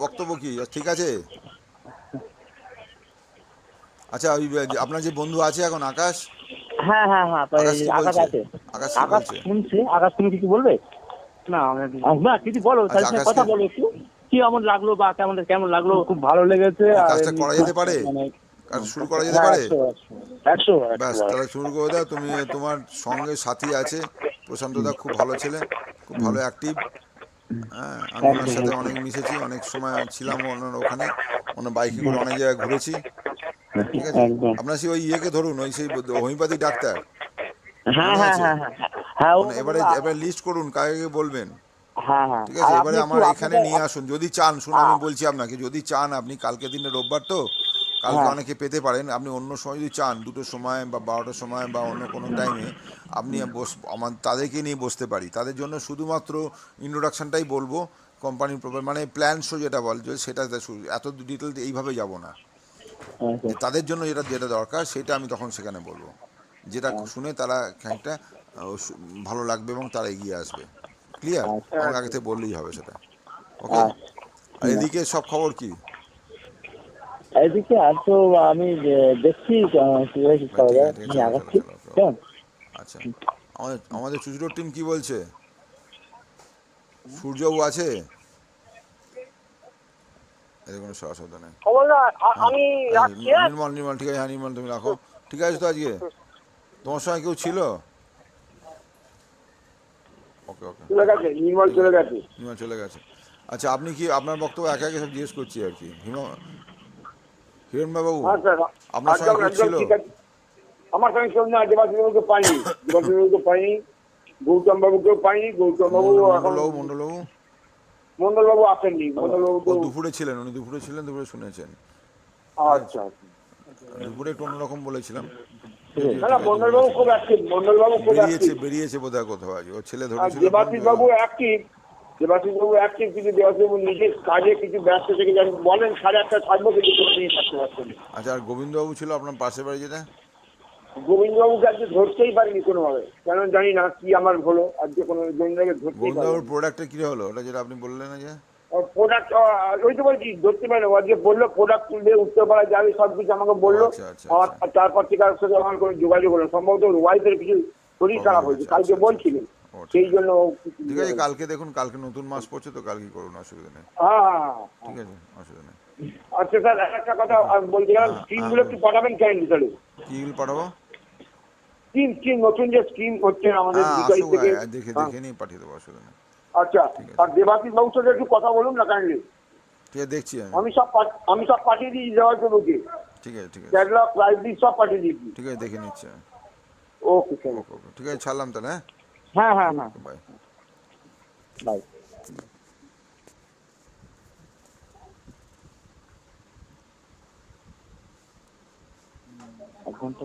বক্তব্য কি? ঠিক আছে। আচ্ছা, ওই আপনার যে বন্ধু আছে এখন, আকাশ, হ্যাঁ হ্যাঁ হ্যাঁ, তো আকাশ এই কি আকাশ বলছে? আছে। আকাশ কি আকাশ বলছে? শুনছে, আকাশ তুমি কিছু বলবে? না না কিছু বলো, তার আচ্ছা, সাথে আকাশকে কথা বলো একটু, কি এমন লাগলো বা কেমন কেমন লাগলো। খুব ভালো লেগেছে। এই আর কাজটা এমনি করা যেতে পারে? মানে কাজ শুরু করা যেতে হ্যাঁ, পারে? 100 ব্যাস, তাহলে শুরু করে দাও। তুমি, তোমার সঙ্গে সাথী আছে প্রশান্তদা, খুব ভালো ছেলে, খুব ভালো অ্যাক্টিভ। হ্যাঁ, আমি ওনার সাথে অনেক মিশেছি, অনেক সময় ছিলাম ওনার ওখানে, ওনার বাইকে করে অনেক জায়গায় ঘুরেছি। ঠিক আছে, একদম। আপনার সেই ওই ইয়েকে ধরুন, ওই সেই হোমিওপ্যাথি ডাক্তার, হ্যাঁ মনে হ্যাঁ আছে? হ্যাঁ হ্যাঁ হ্যাঁ, ও এবারে এবারে লিস্ট করুন কাকে কাকে বলবেন। হ্যাঁ হ্যাঁ। ঠিক আর আছে, আপনি এবারে একটু আমার এখানে আপনাদের নিয়ে আসুন যদি চান। শুনুন, আমি বলছি আপনাকে, যদি চান আপনি, কালকে দিনে রোববার তো, কালকে হ্যাঁ অনেকে পেতে পারেন, আপনি অন্য সময় যদি চান, 2টোর সময় বা 12টার সময় বা অন্য কোনো টাইমে, আপনি আমার তাদেরকে নিয়ে বসতে পারি। তাদের জন্য শুধুমাত্র ইন্ট্রোডাকশনটাই বলবো, কোম্পানির মানে প্ল্যান শো যেটা বল, সেটা এত ডিটেল এইভাবে যাব না। যে তাদের জন্য যেটা যেটা দরকার সেটা আমি তখন সেখানে বলবো, যেটা শুনে তারা খানিকটা ভালো লাগবে এবং তারা এগিয়ে আসবে। ক্লিয়ার? আমাকে আগে থেকে বললেই হবে সেটা। ওকে। আর এদিকে সব খবর কি? এদিকে আর তো আমি দেখছি কিভাবে কি করা ঠিক যায়, আছে, আমি চলো চলো আগাচ্ছি। চলো চলো। কেমন? আচ্ছা, আমাদের আমাদের চুচুড়োর টিম কি বলছে? সূর্যবাবু আছে? এদের কোনো অসুবিধা নেই। আমি নির্মল, নির্মল, ঠিক আছে। হ্যাঁ নির্মল, তুমি রাখো। ঠিক আছে তো? আজকে তোমার সঙ্গে কেউ ছিল? ওকে ওকে, নির্মল চলে গেছে। নির্মল চলে গেছে। আচ্ছা, আপনি কি আপনার বক্তব্য একে একে সব জিজ্ঞেস করছি আর কি। হিরণবাবু, হ্যাঁ স্যার, আপনার সঙ্গে কেউ ছিল? ঠিক আছে। আমার সঙ্গে কেউ না, দেবাশীবাবুকে পাইনি, দেবাশীবাবুকে পাইনি, গৌতম বাবুকেও পাইনি। গৌতম বাবু এখন, মন্ডলবাবু মন্ডলবাবু আসেননি। মন্ডলবাবু ও তো দুপুরে ছিলেন, উনি দুপুরে ছিলেন, দুপুরে শুনেছেন। আচ্ছা। দুপুরে একটু অন্যরকম বলেছিলাম। না না, মন্ডলবাবু খুব অ্যাক্টিভ, মন্ডলবাবু খুব বেরিয়েছে অ্যাক্টিভ। বেরিয়েছে বোধহয় কোথাও, আজ ওর ছেলে আর ধরেছিল। দেবাশীষ বাবু অ্যাক্টিভ, দেবাশিসবাবু অ্যাক্টিভ, কিন্তু দেবাশিসবাবু নিজের কাজে কিছু ব্যস্ত থেকে যান, বলেন 8:30 থাকবো, কিন্তু কোনো দিনই থাকতে পারছেন না। আচ্ছা, আর গোবিন্দবাবু ছিল আপনার পাশের বাড়ি যেটা? গোবিন্দবাবুকে আজকে ধরতেই পারিনি কোনোভাবে, কেন জানি না কি আমার হলো, আজকে কোনো গোবিন্দবাবুকে ধরতেই গোবিন্দবাবুর পারিনি। প্রোডাক্টটা কী হলো, ওটা যেটা আপনি বললেন না যে? প্রোডাক্ট ওই তো বলছি ধরতে পারি না, আজকে বললো প্রোডাক্ট তুলবে, উঠতে পারা যাবে, সব কিছু আমাকে বললো। আচ্ছা, আচ্ছা, আমার আচ্ছা। তারপর থেকে আর সাথে আমার কোনো যোগাযোগ হলো না। সম্ভবত ওয়াইফের কিছু শরীর খারাপ হয়েছে, আচ্ছা, কালকে আচ্ছা, বলছিলেন, ও ঠিক সেই আছে। জন্য ঠিক আছে, কালকে দেখুন, কালকে নতুন মাস পড়ছে তো, কালকে করুন, অসুবিধা নেই। হ্যাঁ হ্যাঁ হ্যাঁ। ঠিক আছে, অসুবিধা নেই। আচ্ছা স্যার, একটা কথা আমি বলতে গেলাম, হ্যাঁ, স্কিমগুলো একটু পাঠাবেন কেন তাহলে? কিল পাঠাবো? স্কিম নতুন যে স্কিম হচ্ছে আমাদের হ্যাঁ, 2 তারিখ আসুক, থেকে। দেখে হ্যাঁ, দেখে নিয়ে পাঠিয়ে দেবো, অসুবিধা নেই। আচ্ছা। ঠিক আছে। আর দেবাশিস বাবুর সাথে একটু কথা বলুন না কাইন্ডলি। ঠিক আছে, দেখছি আমি। আমি সব পাঠিয়ে দিয়েছি দেবাশিসবাবুকে, ঠিক আছে, ঠিক আছে, ক্যাটলগ প্রাইস লিস্ট সব পাঠিয়ে দিয়েছি। ঠিক আছে, দেখে নিচ্ছি আমি। Okay sir. ওকে, ওকে, ঠিক আছে, ছাড়লাম তাহলে। হ্যাঁ হ্যাঁ হ্যাঁ, হ্যাঁ, বাই। বাই। এক ঘন্টা